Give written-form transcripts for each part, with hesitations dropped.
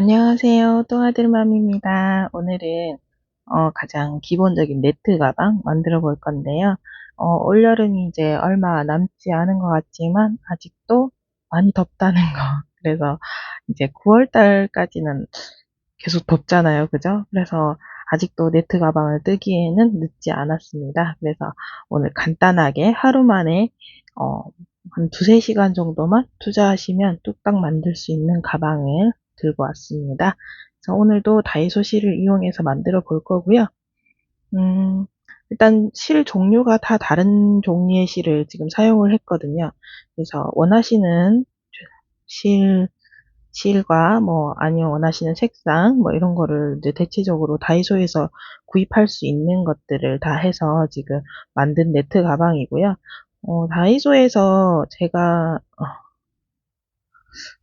안녕하세요. 또아들맘입니다. 오늘은 가장 기본적인 네트 가방 만들어 볼 건데요. 올여름이 이제 얼마 남지 않은 것 같지만 아직도 많이 덥다는 거. 그래서 이제 9월 달까지는 계속 덥잖아요. 그죠? 그래서 아직도 네트 가방을 뜨기에는 늦지 않았습니다. 그래서 오늘 간단하게 하루 만에 어, 한 두세 시간 정도만 투자하시면 뚝딱 만들 수 있는 가방을 들고 왔습니다. 그래서 오늘도 다이소 실을 이용해서 만들어 볼 거고요. 음, 일단 실 종류가 다 다른 종류의 실을 지금 사용을 했거든요. 그래서 원하시는 실 실과 뭐 아니면 원하시는 색상 뭐 이런 거를 이제 대체적으로 다이소에서 구입할 수 있는 것들을 다 해서 지금 만든 네트 가방이고요. 다이소에서 제가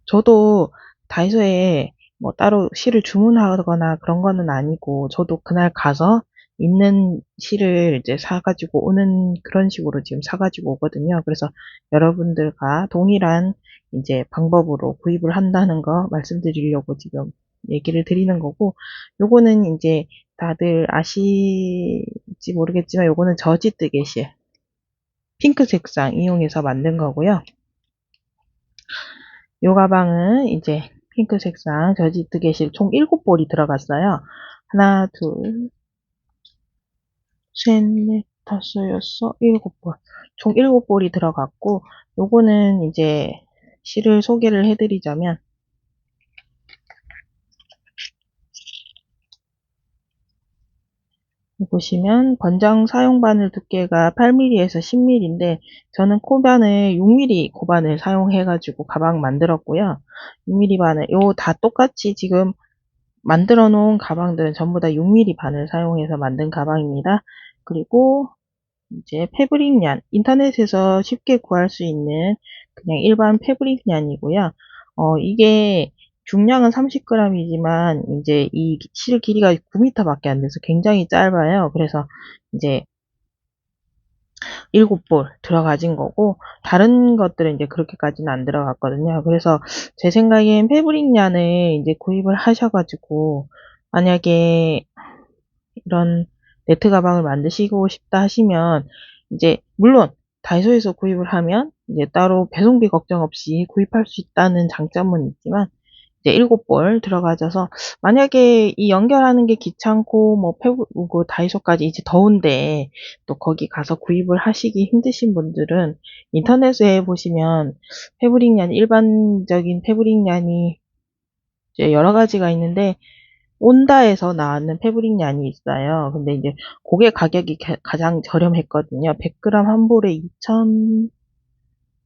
저도 다이소에 뭐 따로 실을 주문하거나 그런 거는 아니고 저도 그날 가서 있는 실을 이제 사가지고 오는 그런 식으로 지금 사가지고 오거든요. 그래서 여러분들과 동일한 이제 방법으로 구입을 한다는 거 말씀드리려고 지금 얘기를 드리는 거고, 요거는 이제 다들 아실지 모르겠지만 요거는 저지 뜨개실 핑크 색상 이용해서 만든 거고요. 요 가방은 이제 핑크 색상 저지 뜨개실 총 7볼이 들어갔어요. 하나, 둘, 셋, 넷, 다섯, 여섯, 7볼. 총 7볼이 들어갔고, 요거는 이제 실을 소개를 해드리자면, 보시면 권장 사용 바늘 두께가 8mm에서 10mm인데 저는 코바늘 6mm 코바늘 사용해가지고 가방 만들었고요. 6mm 바늘, 요 다 똑같이 지금 만들어 놓은 가방들은 전부 다 6mm 바늘 사용해서 만든 가방입니다. 그리고 이제 패브릭 얀, 인터넷에서 쉽게 구할 수 있는 그냥 일반 패브릭 얀이고요. 이게 중량은 30g이지만 이제 이 실 길이가 9m밖에 안 돼서 굉장히 짧아요. 그래서 이제 7볼 들어가진 거고 다른 것들은 이제 그렇게까지는 안 들어갔거든요. 그래서 제 생각엔 패브릭 얀을 이제 구입을 하셔가지고 만약에 이런 네트 가방을 만드시고 싶다 하시면 이제 물론 다이소에서 구입을 하면 이제 따로 배송비 걱정 없이 구입할 수 있다는 장점은 있지만 이제 7벌 들어가져서 만약에 이 연결하는 게 귀찮고 뭐 그 다이소까지 이제 더운데 또 거기 가서 구입을 하시기 힘드신 분들은 인터넷에 보시면 패브릭 얀 일반적인 패브릭 얀이 이제 여러 가지가 있는데 온다에서 나왔는 패브릭 얀이 있어요. 근데 이제 그게 가격이 가장 저렴했거든요. 100g 한 볼에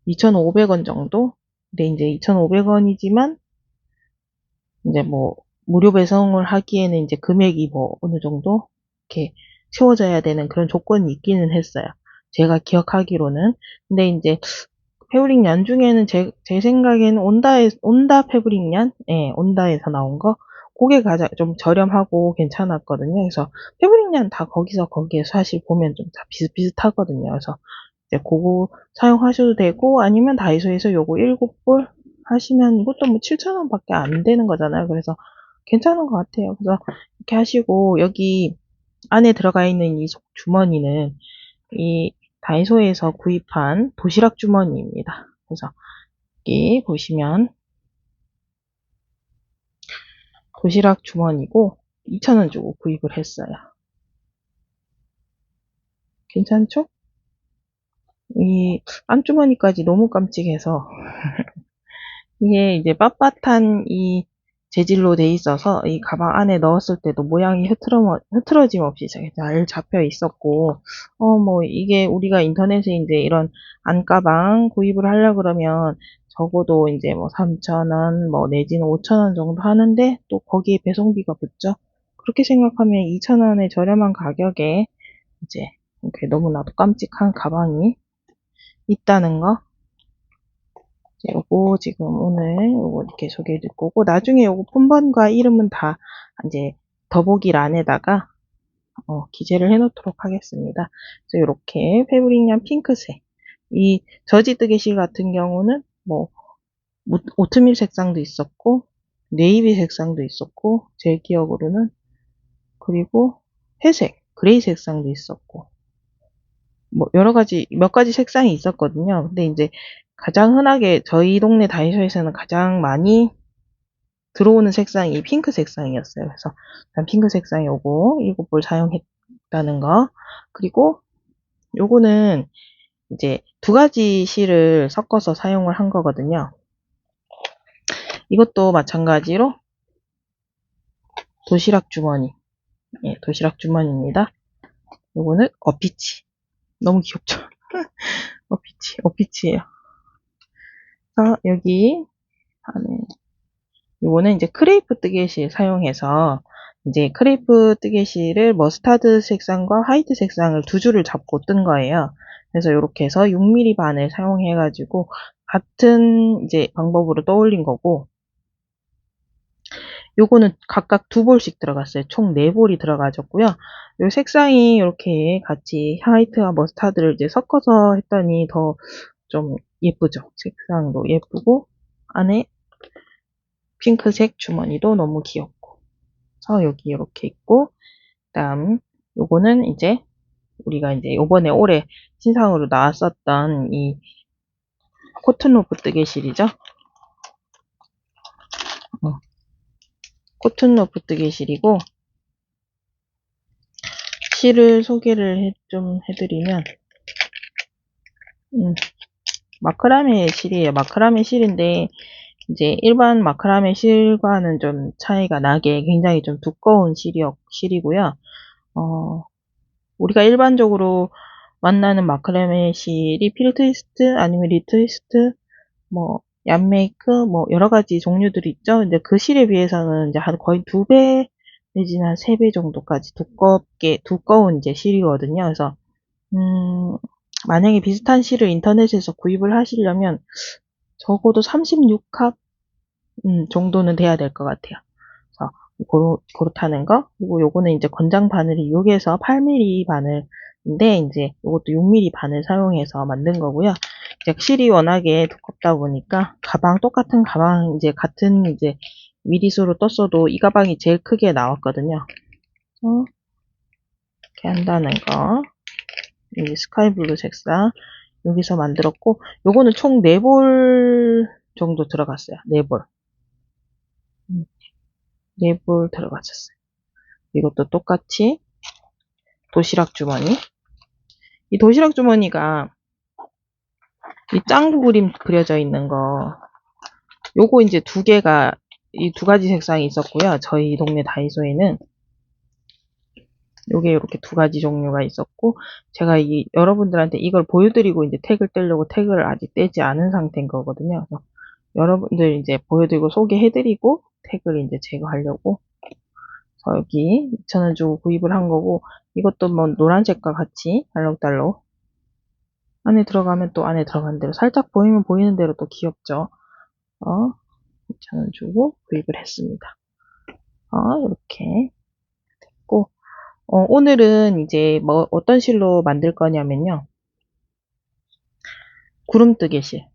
2,500원 정도? 근데 이제 2,500원이지만 이제 뭐 무료 배송을 하기에는 이제 금액이 뭐 어느 정도 이렇게 채워져야 되는 그런 조건이 있기는 했어요. 제가 기억하기로는. 근데 이제 패브릭 얀 중에는 제 생각에는 온다 패브릭 얀? 예, 온다에서 나온 거. 그게 가장 좀 저렴하고 괜찮았거든요. 그래서 패브릭 얀 다 거기에서 사실 보면 좀 다 비슷비슷하거든요. 그래서 이제 그거 사용하셔도 되고, 아니면 다이소에서 요거 7볼 하시면 이것도 뭐 7,000원 밖에 안 되는 거잖아요. 그래서 괜찮은 것 같아요. 그래서 이렇게 하시고, 여기 안에 들어가 있는 이 속 주머니는 이 다이소에서 구입한 도시락 주머니입니다. 그래서 여기 보시면 도시락 주머니고 2,000원 주고 구입을 했어요. 괜찮죠? 이 안주머니까지 너무 깜찍해서 이게 이제 빳빳한 이 재질로 돼 있어서 이 가방 안에 넣었을 때도 모양이 흐트러짐 없이 잘 잡혀 있었고, 뭐 이게 우리가 인터넷에 이제 이런 안가방 구입을 하려 그러면 적어도 이제 뭐 3,000원, 뭐 내지는 5,000원 정도 하는데 또 거기에 배송비가 붙죠. 그렇게 생각하면 2,000원의 저렴한 가격에 이제 이렇게 너무나도 깜찍한 가방이 있다는 거. 요거 지금 오늘 요거 이렇게 소개해 줄 거고, 나중에 요거 폰번과 이름은 다 이제 더보기란에다가 기재를 해 놓도록 하겠습니다. 그래서 이렇게 패브릭 양 핑크색, 이 저지 뜨개실 같은 경우는 뭐 오트밀 색상도 있었고 네이비 색상도 있었고, 제 기억으로는, 그리고 회색, 그레이 색상도 있었고, 뭐 여러 가지 몇 가지 색상이 있었거든요. 근데 이제 가장 흔하게 저희 동네 다이소에서는 가장 많이 들어오는 색상이 핑크 색상이었어요. 그래서 일단 핑크 색상이 요거 7볼 사용했다는 거. 그리고 요거는 이제 두 가지 실을 섞어서 사용을 한 거거든요. 이것도 마찬가지로 도시락 주머니. 예, 도시락 주머니입니다. 요거는 어피치. 너무 귀엽죠? 어피치예요. 그래서 여기 안에 요거는 이제 크레이프 뜨개실 사용해서 이제 크레이프 뜨개실을 머스타드 색상과 화이트 색상을 두 줄을 잡고 뜬 거예요. 그래서 이렇게 해서 6mm 바늘 사용해가지고 같은 이제 방법으로 떠올린 거고, 요거는 각각 2볼씩 들어갔어요. 총 4볼이 들어가졌고요. 요 색상이 이렇게 같이 화이트와 머스타드를 이제 섞어서 했더니 더 좀 예쁘죠. 색상도 예쁘고 안에 핑크색 주머니도 너무 귀엽고. 그래서 여기 이렇게 있고, 그다음 요거는 이제 우리가 이제 요번에 올해 신상으로 나왔었던 이 코튼 로프 뜨개실이죠. 코튼 로프 뜨개실이고, 실을 소개를 좀 해드리면, 마크라메 실이에요. 마크라메 실인데 이제 일반 마크라메 실과는 좀 차이가 나게 굉장히 좀 두꺼운 실이고요. 우리가 일반적으로 만나는 마크라메 실이 필트위스트 아니면 리트위스트 뭐 얀메이크 뭐 여러 가지 종류들이 있죠. 근데 그 실에 비해서는 이제 한 거의 2배 내지는 한 3배 정도까지 두꺼운 이제 실이거든요. 그래서 만약에 비슷한 실을 인터넷에서 구입을 하시려면 적어도 36합 정도는 돼야 될 것 같아요. 그래서 그렇다는 거. 그리고 요거는 이제 권장 바늘이 6에서 8mm 바늘인데 이제 요것도 6mm 바늘 사용해서 만든 거고요. 이제 실이 워낙에 두껍다 보니까 똑같은 가방 이제 같은 이제 미리수로 떴어도 이 가방이 제일 크게 나왔거든요. 이렇게 한다는 거. 여기 스카이블루 색상 여기서 만들었고, 요거는 총 4볼 정도 들어갔어요. 4볼. 4볼 들어갔었어요. 이것도 똑같이 도시락 주머니. 이 도시락 주머니가 이 짱구 그림 그려져 있는 거, 요거 이제 이 2가지 색상이 있었고요. 저희 동네 다이소에는 요게 이렇게 2가지 종류가 있었고, 제가 여러분들한테 이걸 보여드리고 이제 태그를 떼려고 태그를 아직 떼지 않은 상태인 거거든요. 그래서 여러분들 이제 보여드리고 소개해드리고 태그를 이제 제거하려고. 그래서 여기 2,000원 주고 구입을 한 거고, 이것도 뭐 노란색과 같이 달록달록 안에 들어가면 또 안에 들어간 대로 살짝 보이면 보이는 대로 또 귀엽죠. 2,000원 주고 구입을 했습니다. 이렇게 됐고, 오늘은 이제 뭐 어떤 실로 만들 거냐면요. 구름뜨개 실.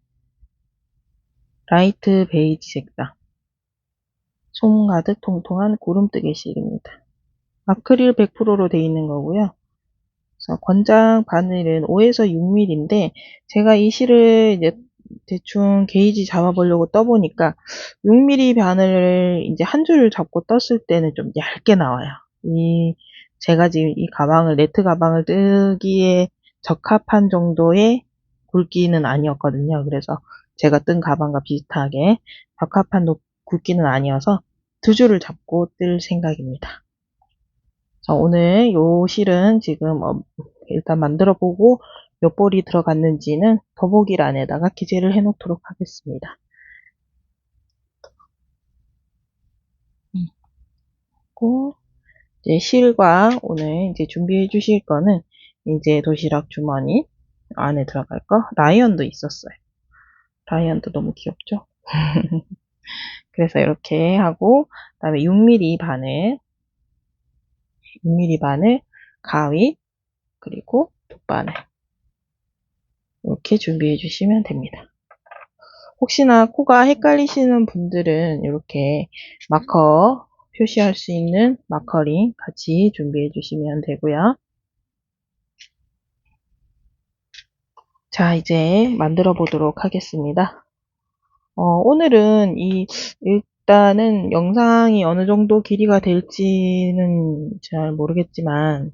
라이트 베이지 색상. 솜 가득 통통한 구름뜨개 실입니다. 아크릴 100%로 되어 있는 거고요. 그래서 권장 바늘은 5에서 6mm인데 제가 이 실을 이제 대충 게이지 잡아보려고 떠보니까 6mm 바늘을 이제 한 줄을 잡고 떴을 때는 좀 얇게 나와요. 제가 지금 이 가방을, 네트 가방을 뜨기에 적합한 정도의 굵기는 아니었거든요. 그래서 제가 뜬 가방과 비슷하게 적합한 굵기는 아니어서 2줄을 잡고 뜰 생각입니다. 오늘 요 실은 지금 일단 만들어 보고 몇 볼이 들어갔는지는 더보기란에다가 기재를 해 놓도록 하겠습니다. 그리고 이제 실과 오늘 이제 준비해 주실 거는 이제 도시락 주머니 안에 들어갈 거 라이언도 있었어요. 라이언도 너무 귀엽죠? 그래서 이렇게 하고 그다음에 6mm 바늘 6mm 바늘 가위 그리고 돗바늘 이렇게 준비해 주시면 됩니다. 혹시나 코가 헷갈리시는 분들은 이렇게 마커 표시할 수 있는 마커링 같이 준비해 주시면 되고요. 자, 이제 만들어 보도록 하겠습니다. 오늘은 일단은 영상이 어느 정도 길이가 될지는 잘 모르겠지만,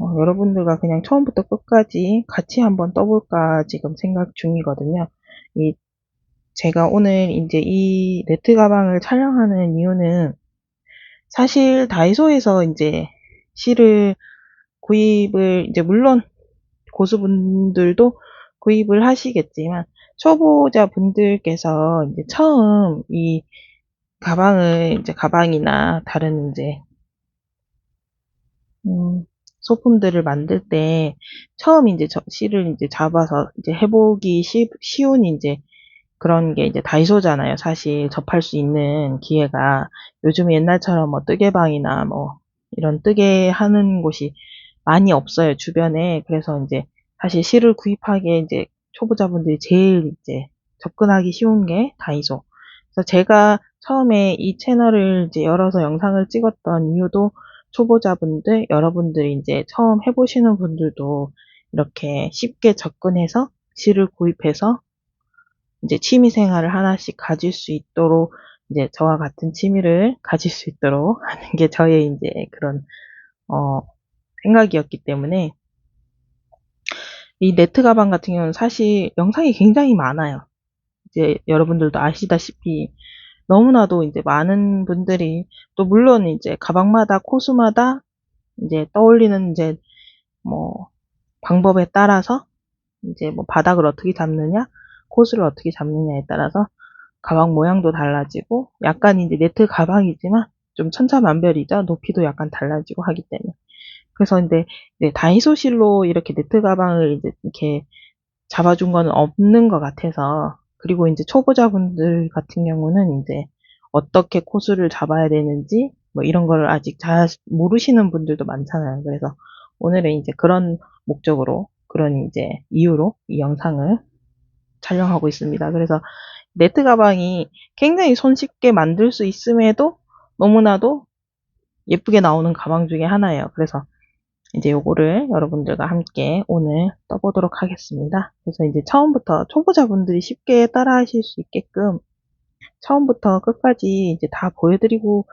여러분들과 그냥 처음부터 끝까지 같이 한번 떠볼까 지금 생각 중이거든요. 제가 오늘 이제 이 네트 가방을 촬영하는 이유는 사실 다이소에서 이제 실을 구입을 이제 물론 고수분들도 구입을 하시겠지만 초보자 분들께서 이제 처음 이 가방을 이제 가방이나 다른 이제 소품들을 만들 때 처음 이제 실을 이제 잡아서 이제 해보기 쉬운 이제 그런 게 이제 다이소잖아요. 사실 접할 수 있는 기회가 요즘 옛날처럼 뭐 뜨개방이나 뭐 이런 뜨개 하는 곳이 많이 없어요. 주변에. 그래서 이제 사실 실을 구입하기에 이제 초보자분들이 제일 이제 접근하기 쉬운 게 다이소. 그래서 제가 처음에 이 채널을 이제 열어서 영상을 찍었던 이유도 초보자분들, 여러분들이 이제 처음 해보시는 분들도 이렇게 쉽게 접근해서 실을 구입해서 이제 취미 생활을 하나씩 가질 수 있도록 이제 저와 같은 취미를 가질 수 있도록 하는 게 저의 이제 그런 생각이었기 때문에 이 네트 가방 같은 경우는 사실 영상이 굉장히 많아요. 이제 여러분들도 아시다시피 너무나도 이제 많은 분들이 또 물론 이제 가방마다 코스마다 이제 떠올리는 이제 뭐 방법에 따라서 이제 뭐 바닥을 어떻게 잡느냐, 코스를 어떻게 잡느냐에 따라서 가방 모양도 달라지고 약간 이제 네트 가방이지만 좀 천차만별이죠. 높이도 약간 달라지고 하기 때문에. 그래서 근데 다이소 실로 이렇게 네트 가방을 이제 이렇게 잡아준 거는 없는 것 같아서 그리고 이제 초보자분들 같은 경우는 이제 어떻게 코스를 잡아야 되는지 뭐 이런 거를 아직 잘 모르시는 분들도 많잖아요. 그래서 오늘은 이제 그런 목적으로 그런 이제 이유로 이 영상을 촬영하고 있습니다. 그래서 네트 가방이 굉장히 손쉽게 만들 수 있음에도 너무나도 예쁘게 나오는 가방 중에 하나예요. 그래서 이제 요거를 여러분들과 함께 오늘 떠보도록 하겠습니다. 그래서 이제 처음부터 초보자분들이 쉽게 따라 하실 수 있게끔 처음부터 끝까지 이제 다 보여드리고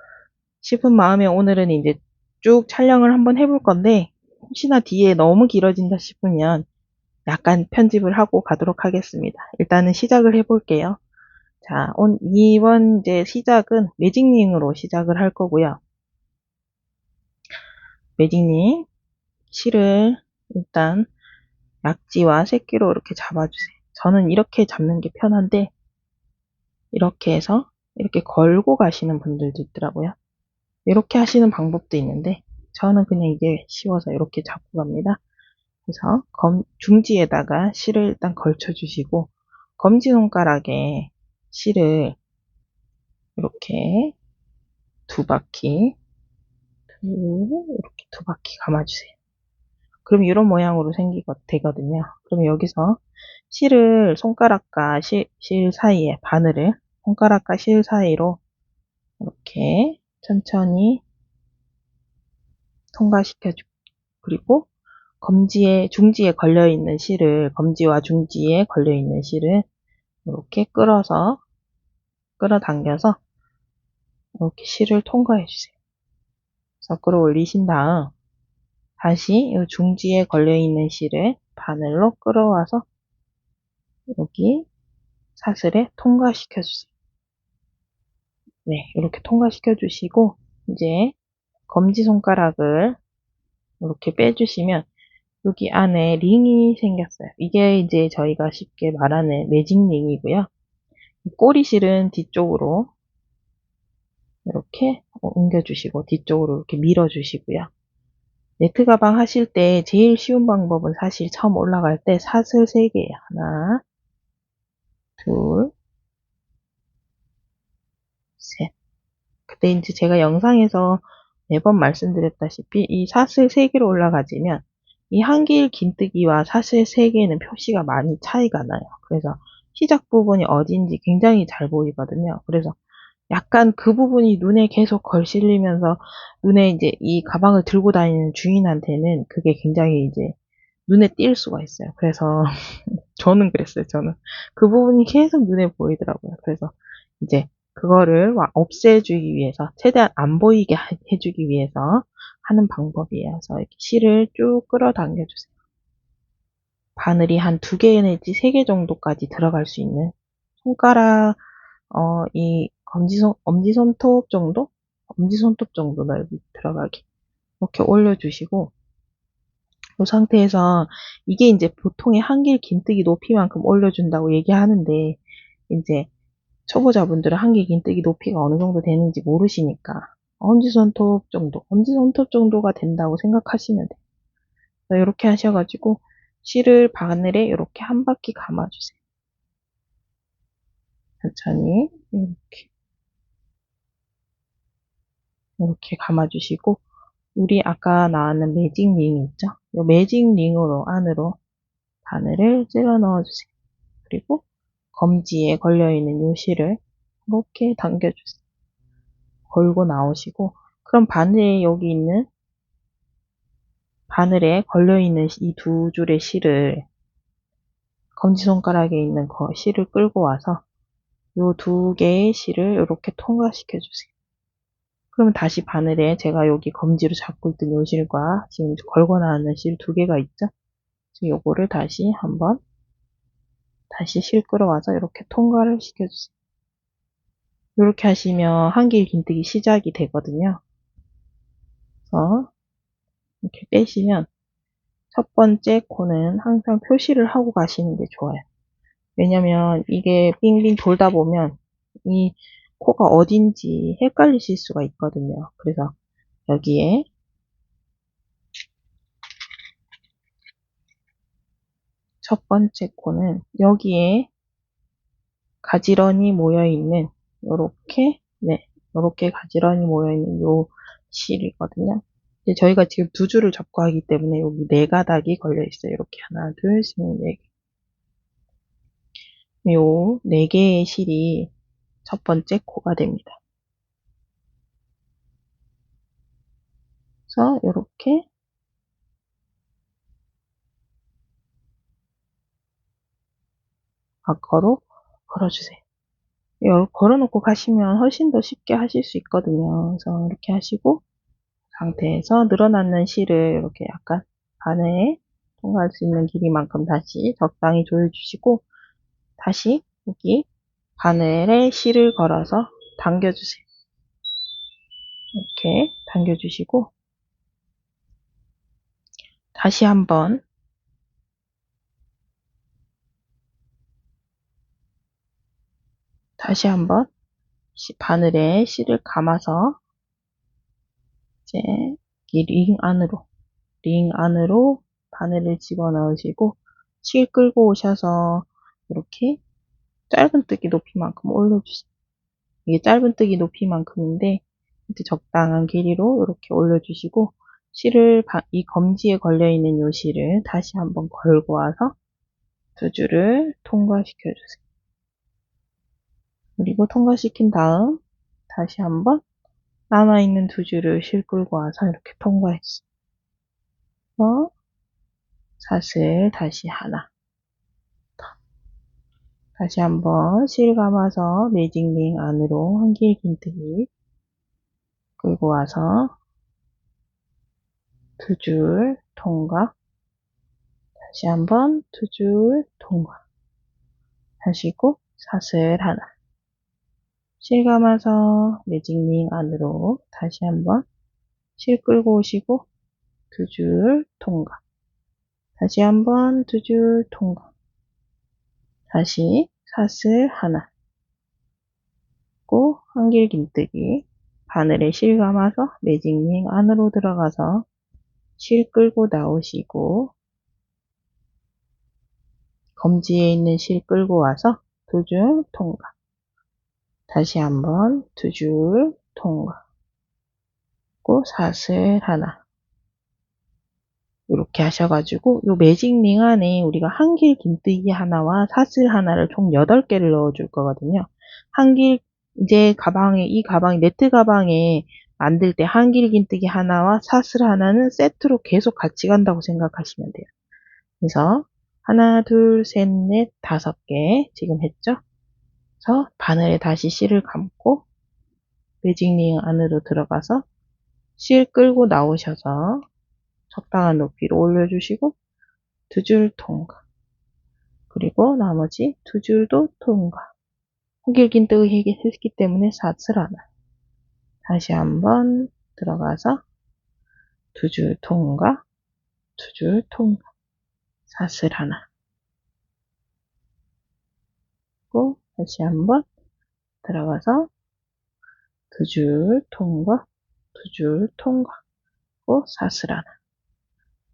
싶은 마음에 오늘은 이제 쭉 촬영을 한번 해볼 건데 혹시나 뒤에 너무 길어진다 싶으면 약간 편집을 하고 가도록 하겠습니다. 일단은 시작을 해볼게요. 자, 이번 이제 시작은 매직링으로 시작을 할 거고요. 매직링 실을 일단 약지와 새끼로 이렇게 잡아주세요. 저는 이렇게 잡는 게 편한데 이렇게 해서 이렇게 걸고 가시는 분들도 있더라고요. 이렇게 하시는 방법도 있는데 저는 그냥 이게 쉬워서 이렇게 잡고 갑니다. 그래서 중지에다가 실을 일단 걸쳐주시고 검지손가락에 실을 이렇게 두 바퀴 이렇게 두 바퀴 감아주세요. 그럼 이런 모양으로 되거든요. 그럼 여기서 실을 손가락과 실 사이에 바늘을 손가락과 실 사이로 이렇게 천천히 통과시켜주고 그리고 중지에 걸려있는 실을 검지와 중지에 걸려있는 실을 이렇게 끌어당겨서 이렇게 실을 통과해주세요. 그래서 끌어올리신 다음 다시 이 중지에 걸려있는 실을 바늘로 끌어와서 여기 사슬에 통과시켜주세요. 네, 이렇게 통과시켜주시고 이제 검지손가락을 이렇게 빼주시면 여기 안에 링이 생겼어요. 이게 이제 저희가 쉽게 말하는 매직 링이고요. 꼬리실은 뒤쪽으로 이렇게 옮겨주시고 뒤쪽으로 이렇게 밀어주시고요. 네트 가방 하실 때 제일 쉬운 방법은 사실 처음 올라갈 때 사슬 3개예요. 하나, 둘, 셋. 그때 이제 제가 영상에서 매번 말씀드렸다시피 이 사슬 3개로 올라가지면 이 한길 긴뜨기와 사슬 3개는 표시가 많이 차이가 나요. 그래서 시작 부분이 어딘지 굉장히 잘 보이거든요. 그래서 약간 그 부분이 눈에 계속 걸실리면서 눈에 이제 이 가방을 들고 다니는 주인한테는 그게 굉장히 이제 눈에 띌 수가 있어요. 그래서 저는 그랬어요. 저는 그 부분이 계속 눈에 보이더라고요. 그래서 이제 그거를 없애주기 위해서 최대한 안 보이게 해주기 위해서 하는 방법이에요. 그래서 이렇게 실을 쭉 끌어당겨 주세요. 바늘이 한 2개 내지 3개 정도까지 들어갈 수 있는 손가락 이 엄지손톱 정도? 엄지손톱 정도 넓이 들어가게 이렇게 올려주시고 이 상태에서 이게 이제 보통의 한길 긴뜨기 높이만큼 올려준다고 얘기하는데 이제 초보자분들은 한길 긴뜨기 높이가 어느 정도 되는지 모르시니까 엄지손톱 정도가 된다고 생각하시면 돼요. 이렇게 하셔가지고 실을 바늘에 이렇게 한 바퀴 감아주세요. 천천히 이렇게 감아주시고 우리 아까 나왔는 매직 링 있죠? 이 매직 링으로 안으로 바늘을 찔러 넣어주세요. 그리고 검지에 걸려있는 이 실을 이렇게 당겨주세요. 걸고 나오시고 그럼 바늘에 여기 있는 바늘에 걸려있는 이 2줄의 실을 검지손가락에 있는 실을 끌고 와서 이 2개의 실을 이렇게 통과시켜주세요. 그러면 다시 바늘에 제가 여기 검지로 잡고 있던 요 실과 지금 걸고 나왔는 실 2개가 있죠? 요거를 다시 한번 다시 실 끌어와서 이렇게 통과를 시켜주세요. 이렇게 하시면 한길 긴뜨기 시작이 되거든요. 그래서 이렇게 빼시면 첫 번째 코는 항상 표시를 하고 가시는 게 좋아요. 왜냐면 이게 빙빙 돌다 보면 이 코가 어딘지 헷갈리실 수가 있거든요. 그래서 여기에 첫 번째 코는 여기에 가지런히 모여있는 요렇게 가지런히 모여있는 요 실이거든요. 저희가 지금 2줄을 접고 하기 때문에 여기 4가닥이 걸려있어요. 이렇게 하나, 둘, 셋, 4개. 요 4개의 실이 첫 번째 코가 됩니다. 그래서 이렇게 마커로 걸어주세요. 걸어놓고 가시면 훨씬 더 쉽게 하실 수 있거든요. 그래서 이렇게 하시고 상태에서 늘어났는 실을 이렇게 약간 바늘에 통과할 수 있는 길이만큼 다시 적당히 조여주시고 다시 여기 바늘에 실을 걸어서 당겨주세요. 이렇게 당겨주시고 다시 한번 바늘에 실을 감아서 이제 이 링 안으로 바늘을 집어넣으시고 실 끌고 오셔서 이렇게 짧은뜨기 높이만큼 올려주세요. 이게 짧은뜨기 높이만큼인데 이제 적당한 길이로 이렇게 올려주시고 실을 이 검지에 걸려있는 요 실을 다시 한번 걸고 와서 2줄을 통과시켜주세요. 그리고 통과시킨 다음 다시 한번 남아있는 2줄을 실 끌고 와서 이렇게 통과했어요. 사슬 다시 하나 다시 한번 실 감아서 매직링 안으로 한길 긴뜨기 끌고 와서 2줄 통과 다시 한번 2줄 통과 하시고 사슬 하나 실 감아서 매직링 안으로 다시 한번 실 끌고 오시고 2줄 통과 다시 한번 2줄 통과 다시 사슬 하나 고 한길 긴뜨기 바늘에 실 감아서 매직링 안으로 들어가서 실 끌고 나오시고 검지에 있는 실 끌고 와서 2줄 통과 다시 한번 2줄 통과 고 사슬 하나 이렇게 하셔가지고 요 매직링 안에 우리가 한길 긴뜨기 하나와 사슬 하나를 총 8개를 넣어줄 거거든요. 한길 이제 가방에 이 가방이 네트 가방에 만들 때 한길 긴뜨기 하나와 사슬 하나는 세트로 계속 같이 간다고 생각하시면 돼요. 그래서 하나, 둘, 셋, 넷, 5개 지금 했죠? 그래서 바늘에 다시 실을 감고 매직링 안으로 들어가서 실 끌고 나오셔서 적당한 높이로 올려주시고 2줄 통과. 그리고 나머지 2줄도 통과. 한길 긴뜨기 했기 때문에 사슬 하나. 다시 한번 들어가서 2줄 통과, 2줄 통과, 사슬 하나. 또 다시 한번 들어가서 2줄 통과, 2줄 통과, 또 사슬 하나.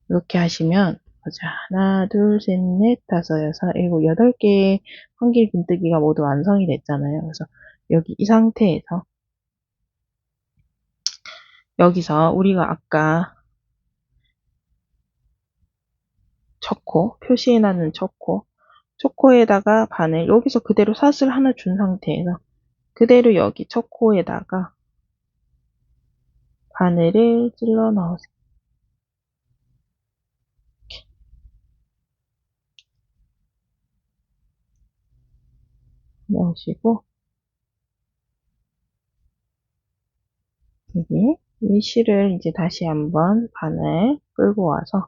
이렇게 하시면 보자. 하나, 둘, 셋, 넷, 다섯, 여섯, 일곱, 8개의 한길 긴뜨기가 모두 완성이 됐잖아요. 그래서 여기 이 상태에서 여기서 우리가 아까 첫 코, 표시해놨는 첫 코에다가 바늘, 여기서 그대로 사슬 하나 준 상태에서 그대로 여기 첫 코에다가 바늘을 찔러 넣으세요. 넣으시고 여기 이 실을 이제 다시 한번 바늘 끌고 와서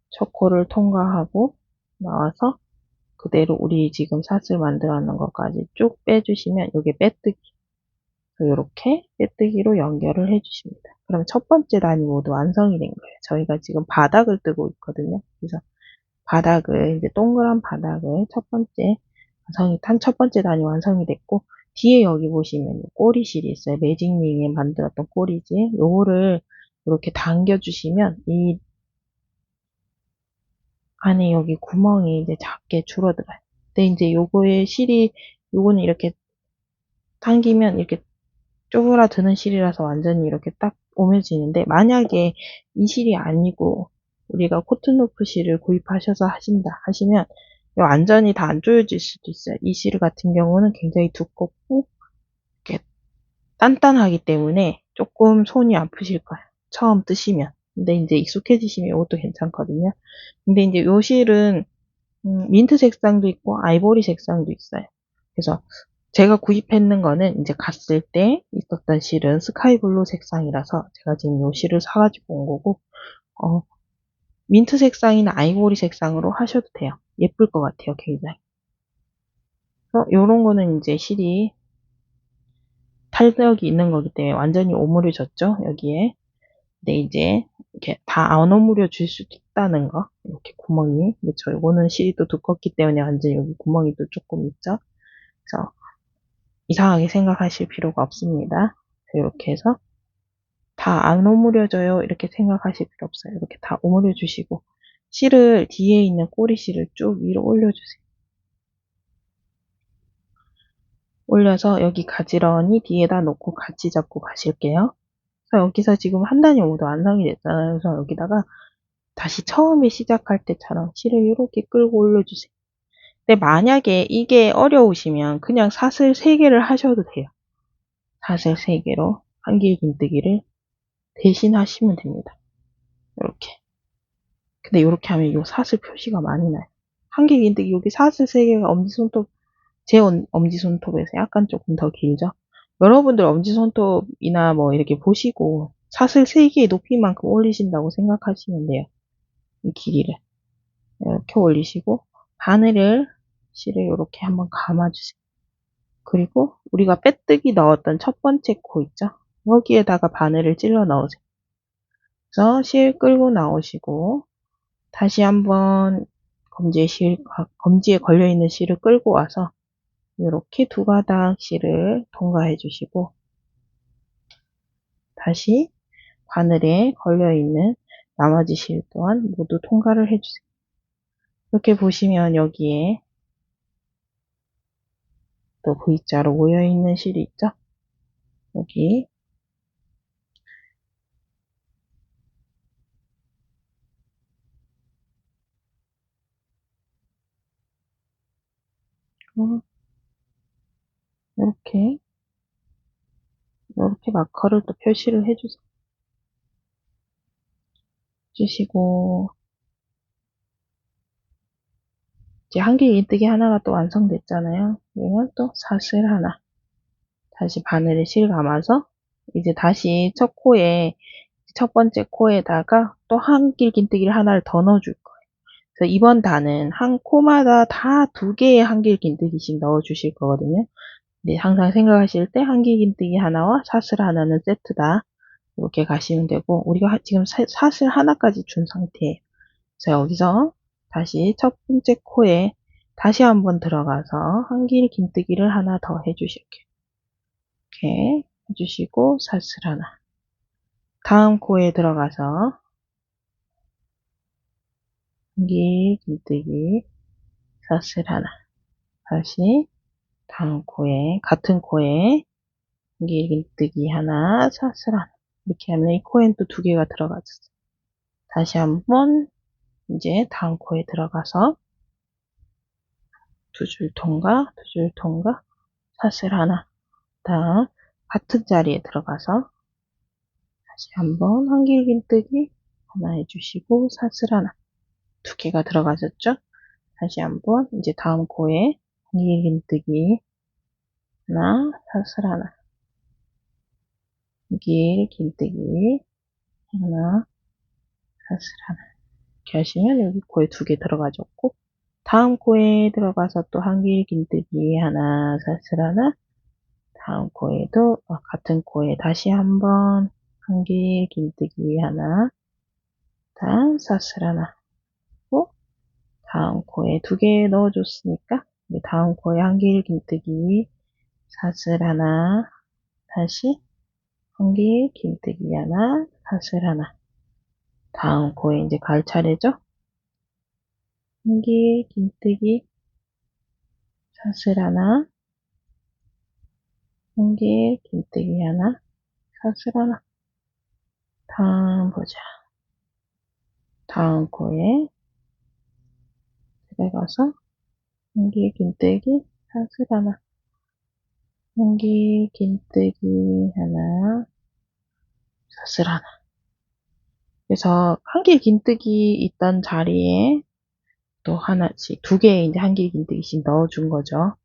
첫 코를 통과하고 나와서 그대로 우리 지금 사슬 만들어 놓은 것까지 쭉 빼주시면 이게 빼뜨기. 이렇게 빼뜨기로 연결을 해주십니다. 그럼 첫 번째 단이 모두 완성이 된 거예요. 저희가 지금 바닥을 뜨고 있거든요. 그래서 바닥을 이제 동그란 바닥을 첫 번째 단이 완성이 됐고 뒤에 여기 보시면 꼬리실이 있어요. 매직링에 만들었던 꼬리지. 요거를 이렇게 당겨주시면 이 안에 여기 구멍이 이제 작게 줄어들어요. 근데 이제 요거는 이렇게 당기면 이렇게 쪼그라드는 실이라서 완전히 이렇게 딱 오며지는데 만약에 이 실이 아니고 우리가 코트노프 실을 구입하셔서 하신다 하시면 완전히 다 안 조여질 수도 있어요. 이 실 같은 경우는 굉장히 두껍고 이렇게 단단하기 때문에 조금 손이 아프실 거예요. 처음 뜨시면. 근데 이제 익숙해지시면 이것도 괜찮거든요. 근데 이제 요 실은 민트 색상도 있고 아이보리 색상도 있어요. 그래서 제가 구입했는 거는 이제 갔을 때 있었던 실은 스카이블루 색상이라서 제가 지금 요 실을 사가지고 온 거고, 민트 색상이나 아이보리 색상으로 하셔도 돼요. 예쁠 것 같아요, 굉장히. 요런 거는 이제 실이 탄력이 있는 거기 때문에 완전히 오므려졌죠, 여기에. 근데 이제 이렇게 다 안 오므려 줄 수도 있다는 거. 이렇게 구멍이. 그렇죠. 요거는 실이 또 두껍기 때문에 완전 여기 구멍이 또 조금 있죠. 그래서 이상하게 생각하실 필요가 없습니다. 이렇게 해서 다 안 오므려져요. 이렇게 생각하실 필요 없어요. 이렇게 다 오므려 주시고 실을 뒤에 있는 꼬리실을 쭉 위로 올려주세요. 올려서 여기 가지런히 뒤에다 놓고 같이 잡고 가실게요. 그래서 여기서 지금 한 단이 모두 완성이 됐잖아요. 그래서 여기다가 다시 처음에 시작할 때처럼 실을 이렇게 끌고 올려주세요. 근데 만약에 이게 어려우시면 그냥 사슬 3개를 하셔도 돼요. 사슬 3개로 한길 긴뜨기를 대신 하시면 됩니다. 이렇게. 근데 이렇게 하면 이 사슬 표시가 많이 나요. 한길 긴뜨기 여기 사슬 3개가 엄지손톱, 제 엄지손톱에서 약간 조금 더 길죠? 여러분들 엄지손톱이나 뭐 이렇게 보시고 사슬 3개의 높이만큼 올리신다고 생각하시면 돼요. 이 길이를. 이렇게 올리시고 바늘을 실을 이렇게 한번 감아주세요. 그리고 우리가 빼뜨기 넣었던 첫 번째 코 있죠? 여기에다가 바늘을 찔러 넣으세요. 그래서 실 끌고 나오시고 다시 한번 검지에 걸려있는 실을 끌고 와서 이렇게 2가닥 실을 통과해 주시고 다시 바늘에 걸려있는 나머지 실 또한 모두 통과를 해주세요. 이렇게 보시면 여기에 또 V자로 모여있는 실이 있죠? 여기 이렇게 마커를 또 표시를 해주시고, 이제 한길긴뜨기 하나가 또 완성됐잖아요. 그러면 또 사슬 하나, 다시 바늘에 실 감아서, 이제 다시 첫 번째 코에다가 또 한길긴뜨기를 하나를 더 넣어줄 거예요. 그래서 이번 단은 한 코마다 다 2개의 한길긴뜨기씩 넣어주실 거거든요. 네, 항상 생각하실 때 한길긴뜨기 하나와 사슬 하나는 세트다. 이렇게 가시면 되고, 우리가 지금 사슬 하나까지 준 상태예요. 그래서 여기서 다시 첫 번째 코에 다시 한번 들어가서 한길긴뜨기를 하나 더 해주실게요. 이렇게 해주시고 사슬 하나. 다음 코에 들어가서 한길긴뜨기 사슬 하나. 다시 다음 코에 같은 코에 한길긴뜨기 하나 사슬 하나. 이렇게 하면 이 코엔 또 2개가 들어가졌어요. 다시 한번 이제 다음 코에 들어가서 2줄 통과 사슬 하나. 다음 같은 자리에 들어가서 다시 한번 한길긴뜨기 하나 해주시고 사슬 하나. 2개가 들어가졌죠? 다시 한번 이제 다음 코에 한길긴뜨기 하나 사슬 하나. 한길긴뜨기 하나 사슬 하나. 이렇게 하시면 여기 코에 2개 들어가졌고, 다음 코에 들어가서 또 한길긴뜨기 하나 사슬 하나. 다음 코에도 같은 코에 다시 한번 한길긴뜨기 하나, 다음 사슬 하나, 고 다음 코에 2개 넣어줬으니까 다음 코에 한길긴뜨기 사슬 하나, 다시 한길긴뜨기 하나, 사슬 하나. 다음 코에 이제 갈 차례죠? 한길긴뜨기 사슬 하나, 한길긴뜨기 하나, 사슬 하나. 다음 보자. 다음 코에 들어가서 한길긴뜨기 사슬 하나, 한길긴뜨기 하나, 사슬 하나. 그래서 한길긴뜨기 있던 자리에 또 하나씩 2개의 이제 한길긴뜨기씩 넣어준 거죠.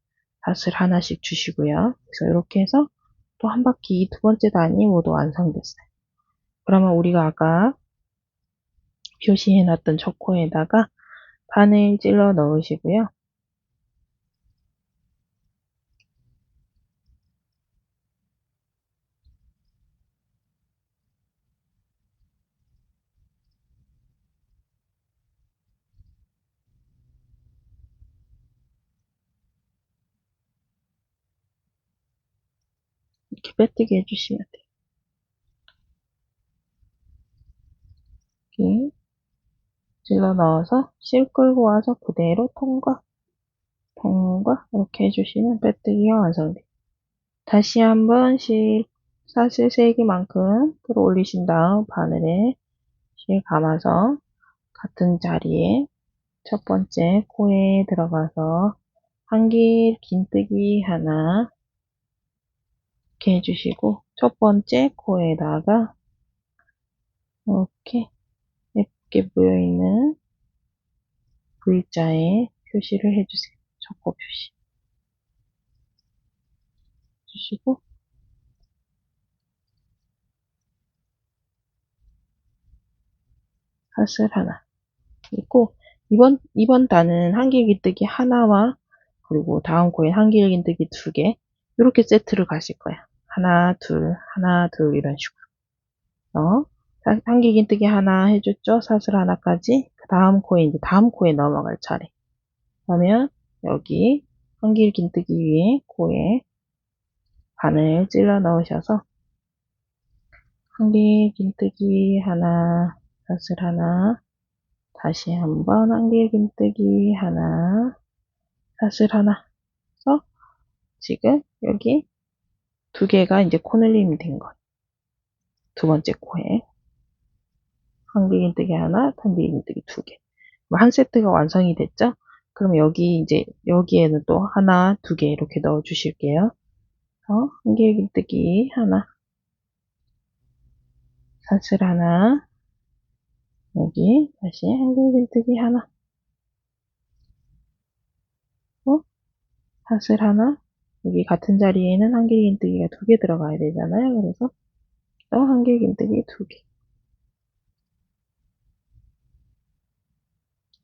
사슬 하나씩 주시고요. 그래서 이렇게 해서 또 한 바퀴 2번째 단이 모두 완성됐어요. 그러면 우리가 아까 표시해놨던 첫 코에다가 바늘 찔러 넣으시고요. 이렇게 빼뜨기 해주시면 돼요. 이렇게 찔러 넣어서 실 끌고 와서 그대로 통과 이렇게 해주시면 빼뜨기가 완성돼요. 다시 한번 사슬 3개만큼 끌어올리신 다음 바늘에 실 감아서 같은 자리에 첫 번째 코에 들어가서 한길긴뜨기 하나 이렇게 해주시고 첫 번째 코에다가 이렇게 예쁘게 모여있는 V자에 표시를 해주세요. 첫 코 표시 해주시고 사슬 하나. 그리고 이번 단은 한길긴뜨기 하나와 그리고 다음 코에 한길긴뜨기 2개 이렇게 세트를 가실 거야. 하나 둘 이런 식으로. 한길긴뜨기 하나 해줬죠. 사슬 하나까지. 그 다음 코에 넘어갈 차례. 그러면 여기 한길긴뜨기 위에 코에 바늘 찔러 넣으셔서 한길긴뜨기 하나, 사슬 하나, 다시 한번 한길긴뜨기 하나, 사슬 하나. 그래서 지금 여기 2개가 이제 코늘림이 된 거예요. 2번째 코에 한길긴뜨기 하나, 한길긴뜨기 2개. 한 세트가 완성이 됐죠? 그럼 여기에는 또 하나, 2개 이렇게 넣어 주실게요. 한길긴뜨기 하나, 사슬 하나, 여기 다시 한길긴뜨기 하나, 사슬 하나, 여기 같은 자리에는 한길긴뜨기가 2개 들어가야 되잖아요. 그래서 또 한길긴뜨기 2개.